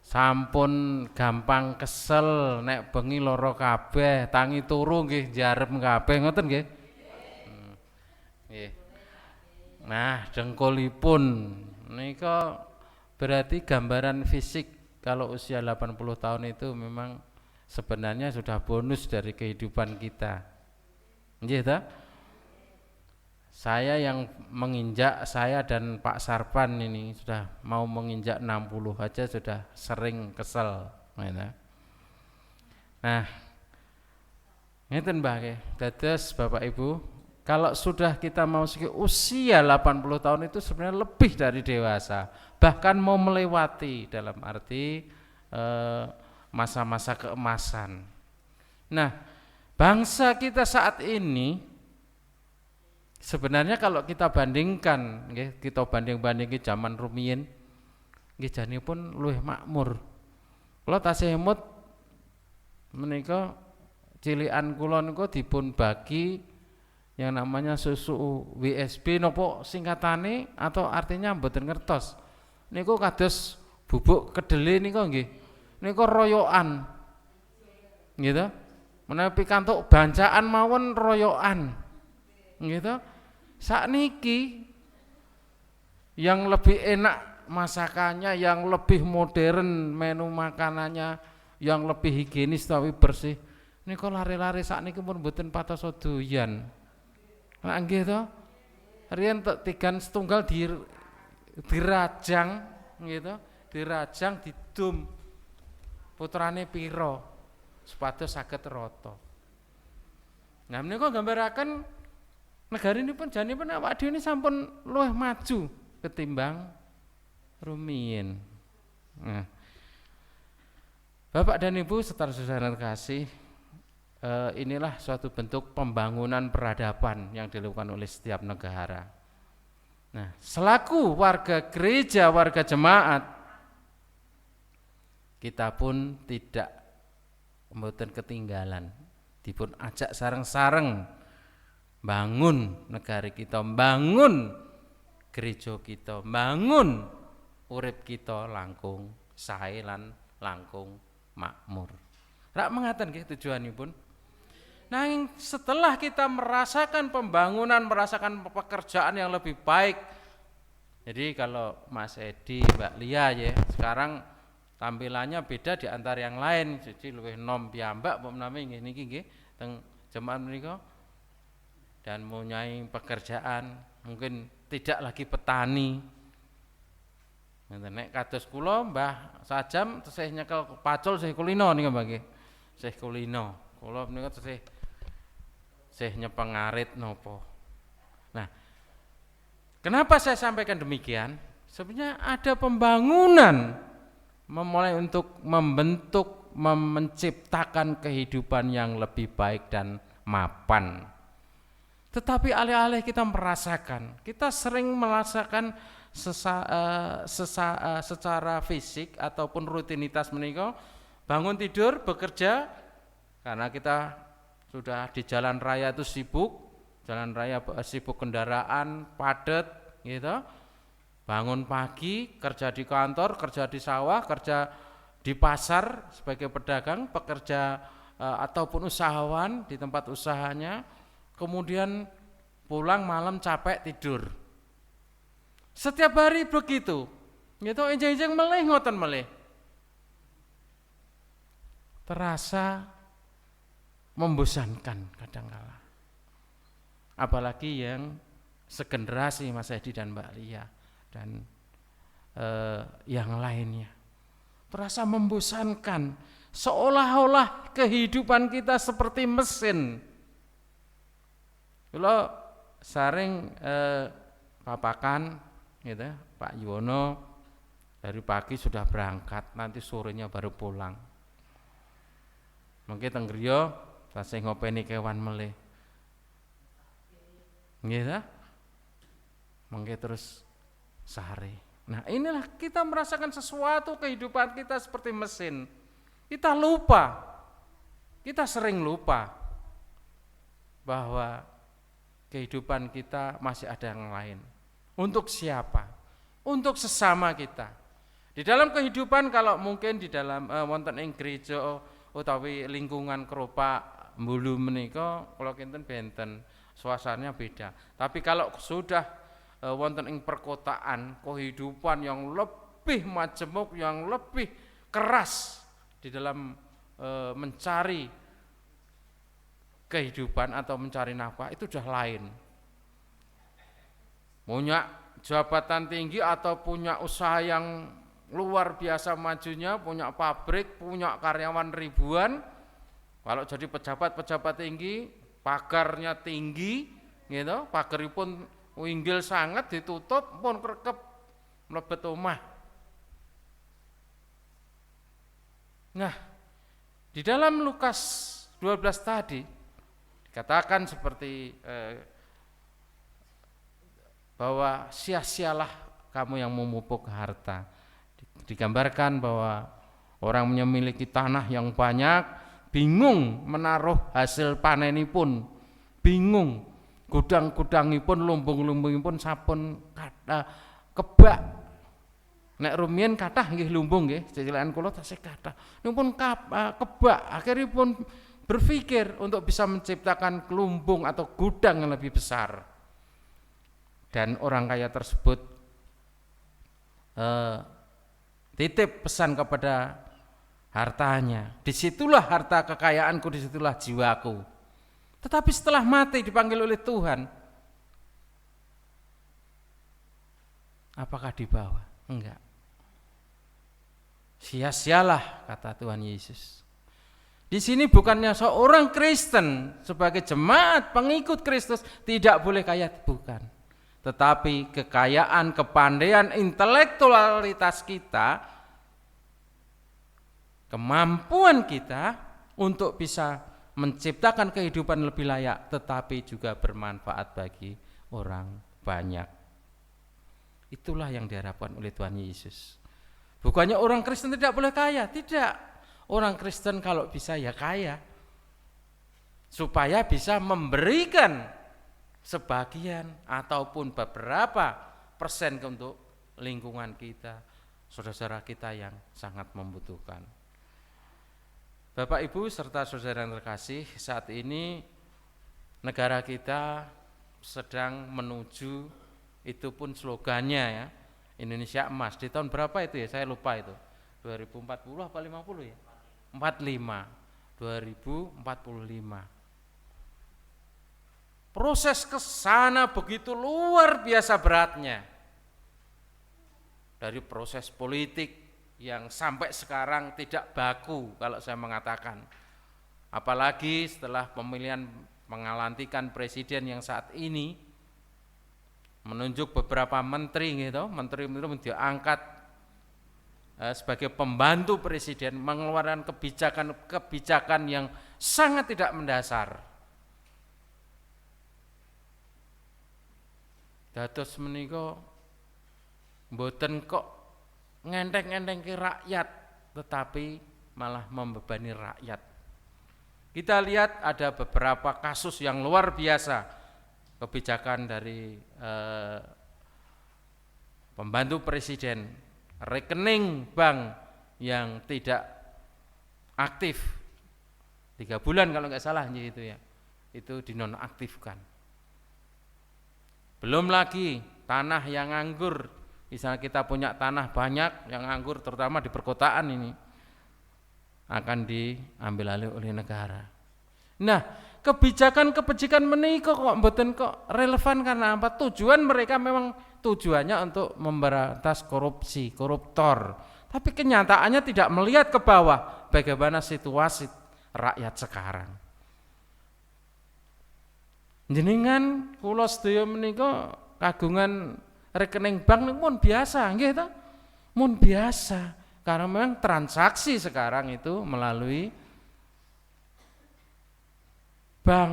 Sampun gampang kesel nek bengi lara kabeh, tangi turu nggih jarep kabeh ngoten nggih. Nggih. Nah, dengkulipun nika berarti gambaran fisik kalau usia 80 tahun itu memang sebenarnya sudah bonus dari kehidupan kita. Nggih ta? Saya yang menginjak, saya dan Pak Sarpan ini sudah mau menginjak 60 aja sudah sering kesel. Nah, ngeten Mbah nggih. Dados Bapak Ibu, kalau sudah kita mau usia 80 tahun itu sebenarnya lebih dari dewasa, bahkan mau melewati dalam arti masa-masa keemasan. Nah, bangsa kita saat ini sebenarnya kalau kita bandingkan, kita banding-bandingi zaman rumiyin, nggih janipun luwih makmur. Kula tasih emut menika cilikan kula niku dipun bagi yang namanya susu WSB napa singkatane atau artinya mboten ngertos. Niku kados bubuk kedele nika nggih. Niku royokan. Nggih to? Menawi pikantuk bancaan mawon royokan. Nggih to? Sakniki yang lebih enak masakannya, yang lebih modern menu makanannya, yang lebih higienis tapi bersih. Niku lare-lare sakniki pun mboten patos doyan. Lah nggih to? Riyen tigan setunggal dirajang nggih to? Dirajang didum. Putrane pira supados saged rata. Nah menika gambaraken negari ini pun jani pun awak dhewe ini sampun luwih maju ketimbang rumiyin. Nah, Bapak dan Ibu serta saudara terkasih, inilah suatu bentuk pembangunan peradaban yang dilakukan oleh setiap negara. Nah, selaku warga gereja, warga jemaat, kita pun tidak mboten ketinggalan, dipun ajak sareng-sareng bangun negari kita, bangun gereja kita, bangun urip kita langkung sae lan langkung makmur. Rak mengaten nggih tujuanipun. Nanging setelah kita merasakan pembangunan, merasakan pekerjaan yang lebih baik. Jadi kalau Mas Edi, Mbak Lia ya, sekarang tampilannya beda di antara yang lain. Jadi luwih nom piyambak menawi nggih niki nggih teng jemaat menika. Dan mempunyai pekerjaan, mungkin tidak lagi petani, Nek kados kula Mbah Sajam tesih nyekel pacul tesih kulino niku Mbah nggih. Tesih kulino. Kula menika tesih nyepeng arit napa. Nah, kenapa saya sampaikan demikian? Sebenarnya ada pembangunan memulai untuk membentuk, menciptakan kehidupan yang lebih baik dan mapan. Tetapi alih-alih kita merasakan, kita sering merasakan secara fisik ataupun rutinitas menika, bangun tidur, bekerja, karena kita sudah di jalan raya itu sibuk, jalan raya sibuk kendaraan, padat, gitu. Bangun pagi, kerja di kantor, kerja di sawah, kerja di pasar sebagai pedagang, pekerja ataupun usahawan di tempat usahanya, kemudian pulang malam capek tidur. Setiap hari begitu, gitu enjang-enjang meleh ngoten meleh. Terasa membosankan kadangkala. Apalagi yang segenerasi Mas Edi dan Mbak Lia dan yang lainnya. Terasa membosankan, seolah-olah kehidupan kita seperti mesin. Kalau saring papakan gitu, Pak Yuwono dari pagi sudah berangkat, nanti sorenya baru pulang. Mungkin teng griya tasih ngopeni kewan meleh. Gitu. Mungkin terus sehari. Nah, inilah kita merasakan sesuatu kehidupan kita seperti mesin. Kita lupa. Kita sering lupa bahwa kehidupan kita masih ada yang lain. Untuk siapa? Untuk sesama kita. Di dalam kehidupan kalau mungkin di dalam wonten ing gereja utawi lingkungan keropak mbulu menika kula kinten benten suasananya beda. Tapi kalau sudah wonten ing perkotaan, kehidupan yang lebih majemuk, yang lebih keras di dalam mencari kehidupan atau mencari nafkah itu sudah lain. Punya jabatan tinggi atau punya usaha yang luar biasa majunya, punya pabrik, punya karyawan ribuan. Kalau jadi pejabat tinggi, pagarnya tinggi, gitu, pagaripun winggil sangat ditutup pun krekep mlebet omah. Nah, di dalam Lukas 12 tadi dikatakan seperti bahwa sia-sialah kamu yang memupuk harta. Digambarkan bahwa orang memiliki tanah yang banyak, bingung menaruh hasil panenipun, bingung gudang-gudangipun, lumbung-lumbungipun sampun kebak. Nek rumiyin kathah nggih lumbung nggih, cicilan kula tasih kathah. Nipun kebak, akhiripun berpikir untuk bisa menciptakan lumbung atau gudang yang lebih besar. Dan orang kaya tersebut titip pesan kepada hartanya. Disitulah harta kekayaanku, disitulah jiwaku. Tetapi setelah mati dipanggil oleh Tuhan, apakah dibawa? Enggak. Sia-sialah kata Tuhan Yesus. Di sini bukannya seorang Kristen sebagai jemaat pengikut Kristus tidak boleh kaya, bukan. Tetapi kekayaan, kepandaian, intelektualitas kita, kemampuan kita untuk bisa menciptakan kehidupan lebih layak, tetapi juga bermanfaat bagi orang banyak. Itulah yang diharapkan oleh Tuhan Yesus. Bukannya orang Kristen tidak boleh kaya, tidak. Orang Kristen kalau bisa ya kaya, supaya bisa memberikan sebagian ataupun beberapa persen untuk lingkungan kita, saudara-saudara kita yang sangat membutuhkan. Bapak Ibu serta saudara yang terkasih, saat ini negara kita sedang menuju, itu pun slogannya ya, Indonesia Emas. Di tahun berapa itu ya, saya lupa itu, 2040 apa 50 ya? 2045. Proses ke sana begitu luar biasa beratnya. dari proses politik yang sampai sekarang tidak baku kalau saya mengatakan. Apalagi setelah pemilihan pengalantikan presiden yang saat ini menunjuk beberapa menteri gitu, menteri-menteri diangkat sebagai pembantu presiden, mengeluarkan kebijakan yang sangat tidak mendasar. Dados menika mboten kok ngenteng-ngenteng ke rakyat, tetapi malah membebani rakyat. Kita lihat ada beberapa kasus yang luar biasa, kebijakan dari pembantu presiden, rekening bank yang tidak aktif 3 bulan kalau nggak salah gitu ya, itu dinonaktifkan. Belum lagi tanah yang nganggur, misalnya kita punya tanah banyak yang nganggur, terutama di perkotaan ini, akan diambil alih oleh negara. Nah, kebijakan menika kok mboten kok relevan karena apa? Tujuan mereka memang tujuannya untuk memberantas korupsi, koruptor. Tapi kenyataannya tidak melihat ke bawah bagaimana situasi rakyat sekarang. Jenengan kula sedaya menika kagungan rekening bank mun biasa nggih ta? Mun biasa karena memang transaksi sekarang itu melalui bank.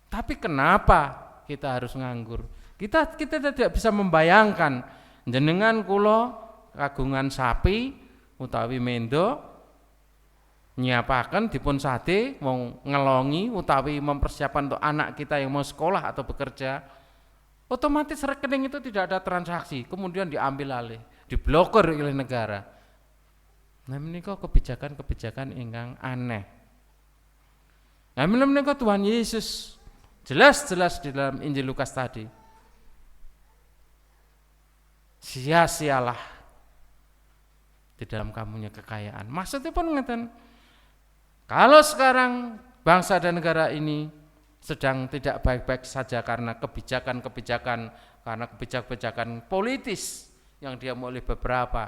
Tapi kenapa kita harus nganggur? Kita tidak bisa membayangkan jenengan kula kagungan sapi utawi mendo nyiapaken dipun sate mau ngelongi utawi mempersiapkan untuk anak kita yang mau sekolah atau bekerja, otomatis rekening itu tidak ada transaksi, kemudian diambil alih, diblokir oleh negara. Nah menika kebijakan-kebijakan ingkang aneh. Nah menika Tuhan Yesus jelas-jelas di dalam Injil Lukas tadi, sia-sialah di dalam kamunya kekayaan. Maksudnya pun ngeten, kalau sekarang bangsa dan negara ini sedang tidak baik-baik saja karena kebijakan-kebijakan politis yang diambil oleh beberapa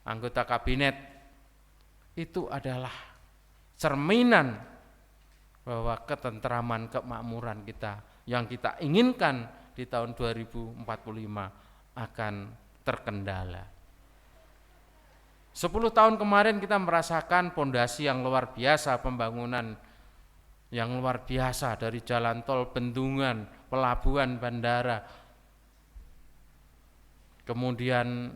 anggota kabinet, itu adalah cerminan bahwa ketentraman, kemakmuran kita yang kita inginkan di tahun 2045 akan terkendala. 10 tahun kemarin kita merasakan pondasi yang luar biasa, pembangunan yang luar biasa dari jalan tol, bendungan, pelabuhan, bandara. Kemudian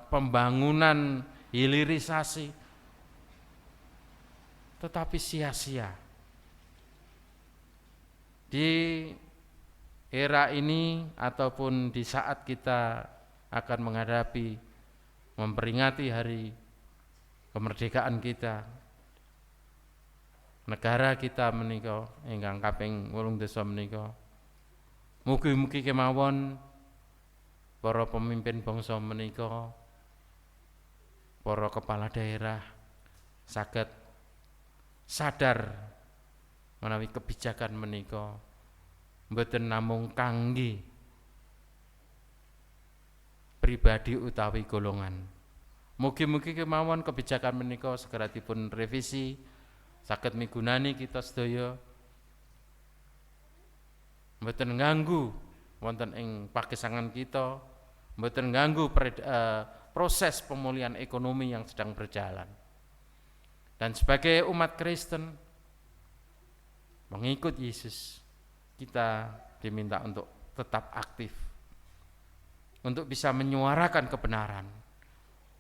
pembangunan hilirisasi. Tetapi sia-sia. Di era ini ataupun di saat kita akan menghadapi memperingati hari kemerdekaan kita, negara kita menika ingkang kaping 8 menika, mugi-mugi kemawon para pemimpin bangsa menika, para kepala daerah saged sadar menawi kebijakan menika mboten namung kangge pribadi utawi golongan. Mugi-mugi kemawon kebijakan menika segera dipun revisi, saged migunani kita sedaya, mboten ngganggu wonten ing pagesangan kita, mboten ngganggu proses pemulihan ekonomi yang sedang berjalan. Dan sebagai umat Kristen mengikut Yesus, kita diminta untuk tetap aktif, untuk bisa menyuarakan kebenaran,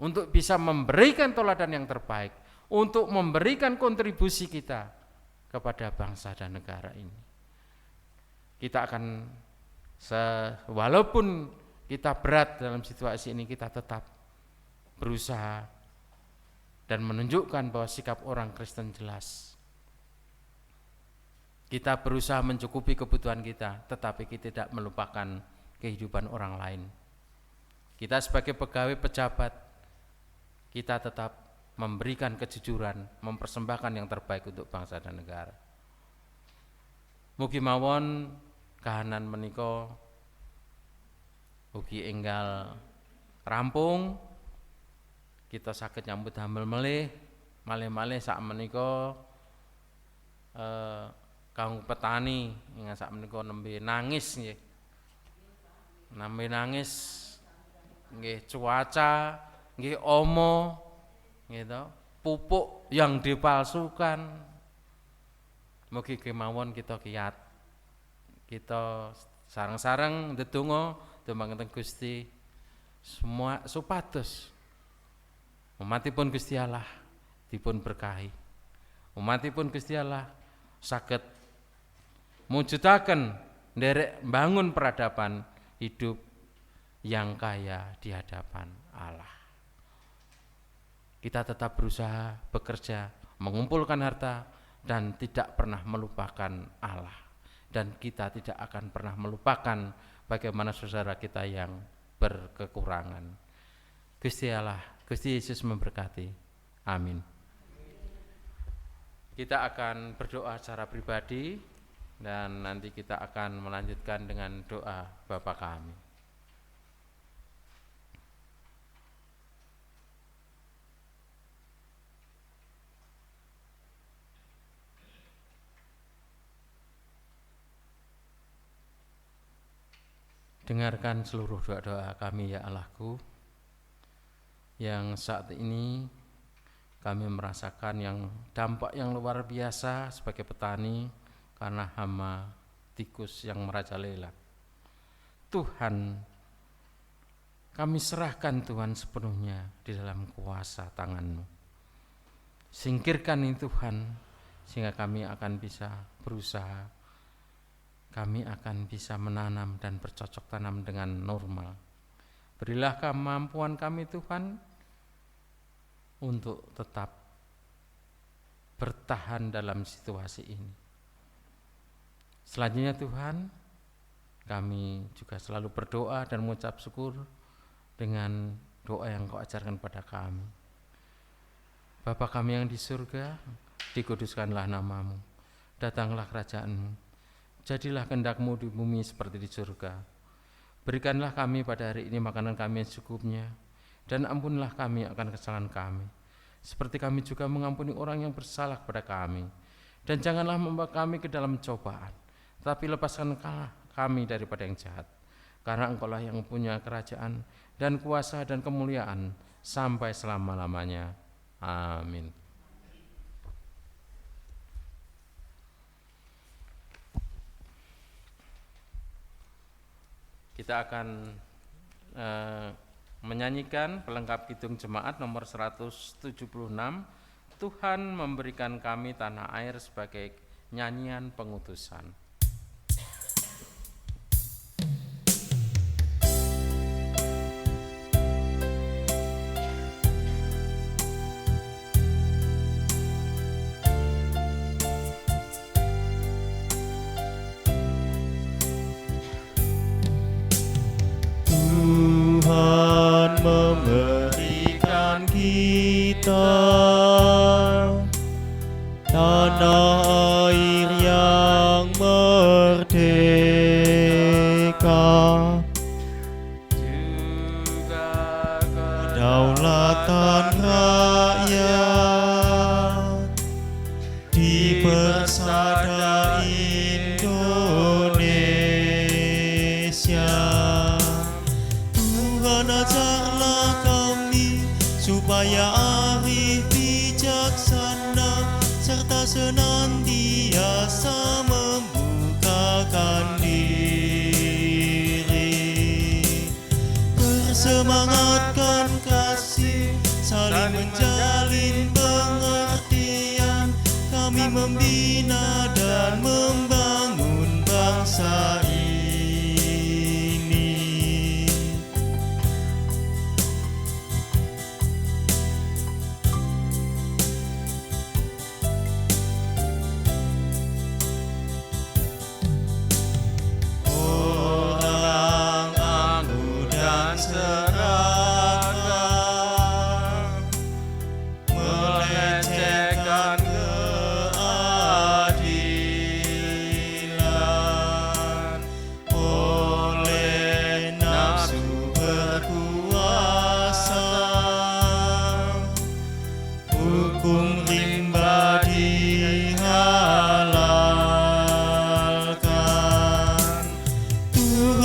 untuk bisa memberikan teladan yang terbaik, untuk memberikan kontribusi kita kepada bangsa dan negara ini. Kita akan walaupun kita berat dalam situasi ini, kita tetap berusaha dan menunjukkan bahwa sikap orang Kristen jelas. Kita berusaha mencukupi kebutuhan kita, tetapi kita tidak melupakan kehidupan orang lain. Kita sebagai pegawai pejabat, kita tetap memberikan kejujuran, mempersembahkan yang terbaik untuk bangsa dan negara. Mugi mawon kahanan menika ugi enggal rampung, kita saged nyambut damel malih sak menika kanggo petani ingkang sak menika nembe nangis nggih. Nembe nangis nggih cuaca, nggih omo gitu, pupuk yang dipalsukan. Mugi kemawon kita kiyat, kita sareng-sareng ndedonga dumateng Gusti semua supados umatipun Gusti Allah dipun berkahi, umatipun Gusti Allah saged mujudaken nderek bangun peradaban hidup yang kaya di hadapan Allah. Kita tetap berusaha bekerja, mengumpulkan harta, dan tidak pernah melupakan Allah. Dan kita tidak akan pernah melupakan bagaimana saudara kita yang berkekurangan. Gusti Allah, Gusti Yesus memberkati. Amin. Kita akan berdoa secara pribadi dan nanti kita akan melanjutkan dengan doa Bapa kami. Dengarkan seluruh doa-doa kami ya Allahku, yang saat ini kami merasakan yang dampak yang luar biasa sebagai petani karena hama tikus yang merajalela. Tuhan, kami serahkan Tuhan sepenuhnya di dalam kuasa tangan-Mu. Singkirkan ini Tuhan, sehingga kami akan bisa berusaha, kami akan bisa menanam dan bercocok tanam dengan normal. Berilah kemampuan kami Tuhan untuk tetap bertahan dalam situasi ini. Selanjutnya Tuhan, kami juga selalu berdoa dan mengucap syukur dengan doa yang Kau ajarkan pada kami. Bapa kami yang di surga, dikuduskanlah nama-Mu, datanglah kerajaan-Mu. Jadilah kehendak-Mu di bumi seperti di surga. Berikanlah kami pada hari ini makanan kami yang secukupnya, dan ampunilah kami akan kesalahan kami, seperti kami juga mengampuni orang yang bersalah kepada kami. Dan janganlah membawa kami ke dalam cobaan, tapi lepaskanlah kami daripada yang jahat. Karena Engkau-lah yang punya kerajaan dan kuasa dan kemuliaan sampai selama-lamanya. Amin. Kita akan menyanyikan pelengkap kidung jemaat nomor 176, Tuhan memberikan kami tanah air, sebagai nyanyian pengutusan. Memberikan kita tanah air yang merdeka, Juga kedaulatan rakyat di persada Indonesia. Tuhan ajarlah kami supaya arif bijaksana serta senantiasa membukakan diri. Bersemangatkan kasih, saling menjalin pengertian, kami membina dan membangun bangsa ini. Orang anggun dan seragam melecehkan keadilan,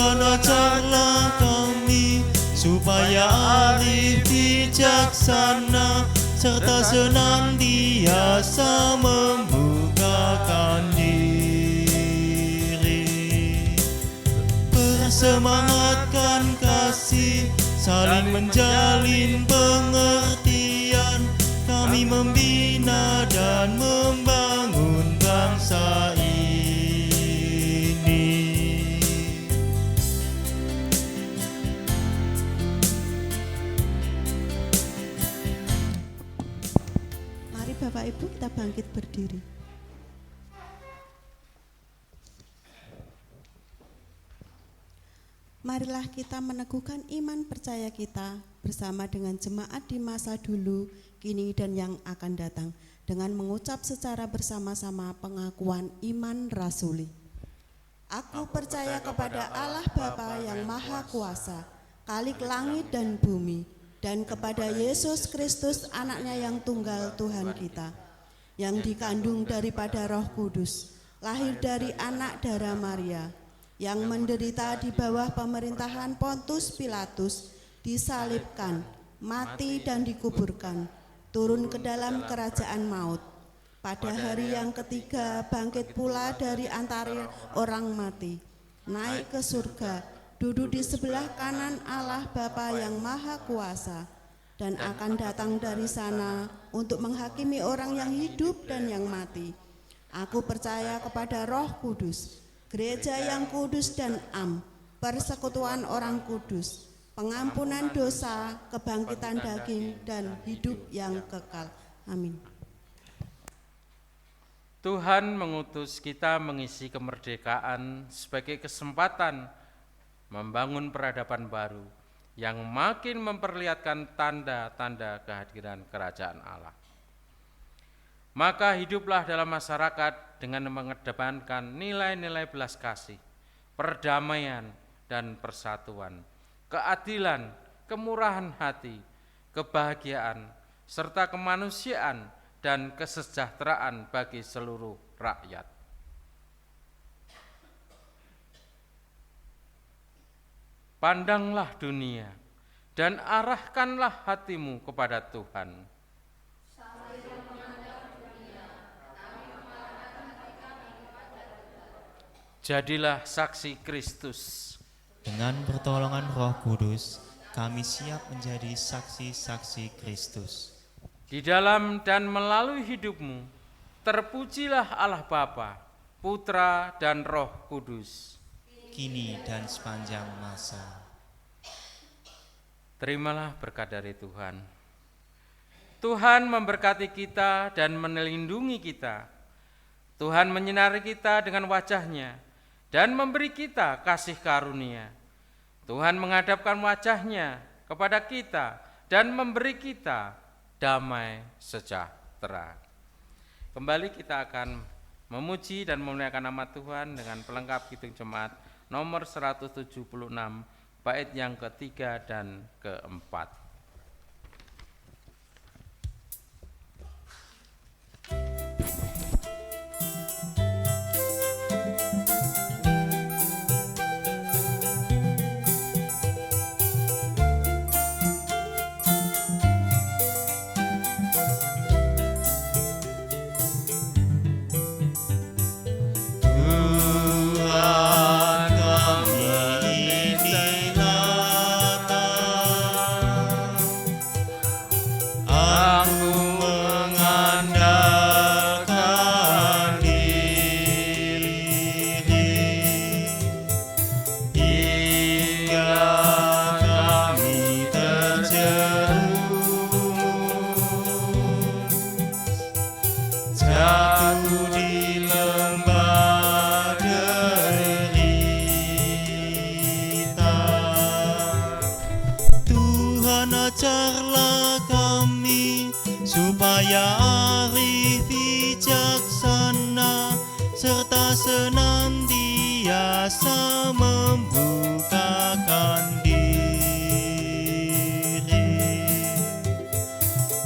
Tuhan ajarlah kami supaya arif bijaksana serta senantiasa membukakan diri. Bersemangatkan kasih, saling menjalin pengertian, kami membina dan membangun bangsa ini. Mari Bapak Ibu kita bangkit berdiri. Marilah kita meneguhkan iman percaya kita bersama dengan jemaat di masa dulu, kini dan yang akan datang, dengan mengucap secara bersama-sama pengakuan iman rasuli. Aku percaya kepada Allah Bapa yang Maha Kuasa, Khalik langit dan bumi, dan kepada Yesus Kristus anaknya yang tunggal Tuhan kita, yang dikandung daripada Roh Kudus, lahir dari anak darah Maria, yang menderita di bawah pemerintahan Pontus Pilatus, disalibkan, mati dan dikuburkan, turun ke dalam kerajaan maut. Pada hari yang ketiga bangkit pula dari antara orang mati, naik ke surga, duduk di sebelah kanan Allah Bapa yang Maha Kuasa, dan akan datang dari sana untuk menghakimi orang yang hidup dan yang mati. Aku percaya kepada Roh Kudus, gereja yang kudus dan am, persekutuan orang kudus, pengampunan dosa, kebangkitan daging, dan hidup yang kekal. Amin. Tuhan mengutus kita mengisi kemerdekaan sebagai kesempatan membangun peradaban baru yang makin memperlihatkan tanda-tanda kehadiran kerajaan Allah. Maka hiduplah dalam masyarakat dengan mengedepankan nilai-nilai belas kasih, perdamaian dan persatuan, keadilan, kemurahan hati, kebahagiaan, serta kemanusiaan dan kesejahteraan bagi seluruh rakyat. Pandanglah dunia dan arahkanlah hatimu kepada Tuhan. Jadilah saksi Kristus. Dengan pertolongan Roh Kudus, kami siap menjadi saksi-saksi Kristus. Di dalam dan melalui hidupmu, terpujilah Allah Bapa, Putra dan Roh Kudus, kini dan sepanjang masa. Terimalah berkat dari Tuhan. Tuhan memberkati kita dan melindungi kita. Tuhan menyinari kita dengan wajah-Nya dan memberi kita kasih karunia. Tuhan menghadapkan wajah-Nya kepada kita dan memberi kita damai sejahtera. Kembali kita akan memuji dan memuliakan nama Tuhan dengan pelengkap Kidung Jemaat nomor 176, bait yang ketiga dan keempat. Ajarlah kami supaya arif bijaksana serta senantiasa membukakan diri.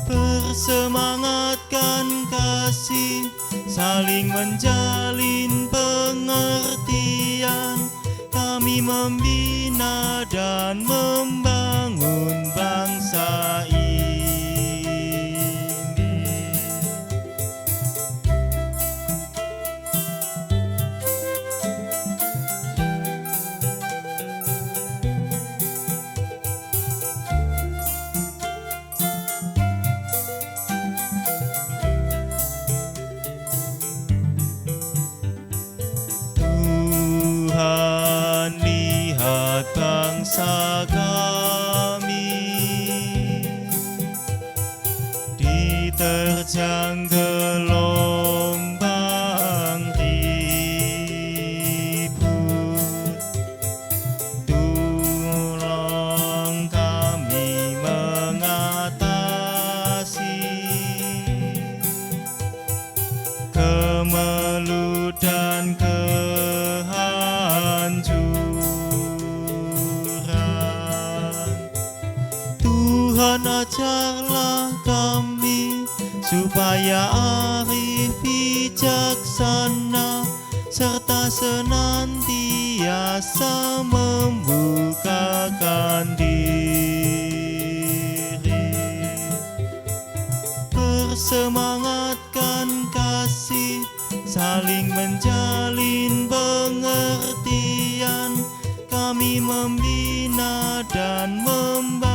Bersemangatkan kasih, saling menjalin pengertian, kami kami membina dan membangun bangsa ini. Tuhan, lihat bangsa kami diterjang gelombang ribut. Tolong kami mengatasi kemelut dan kehancuran. Tuhan, ajarlah kami supaya arif bijaksana serta senantiasa membukakan diri. Bersemangatkan kasih, saling menjalin pengertian, kami membina dan membangun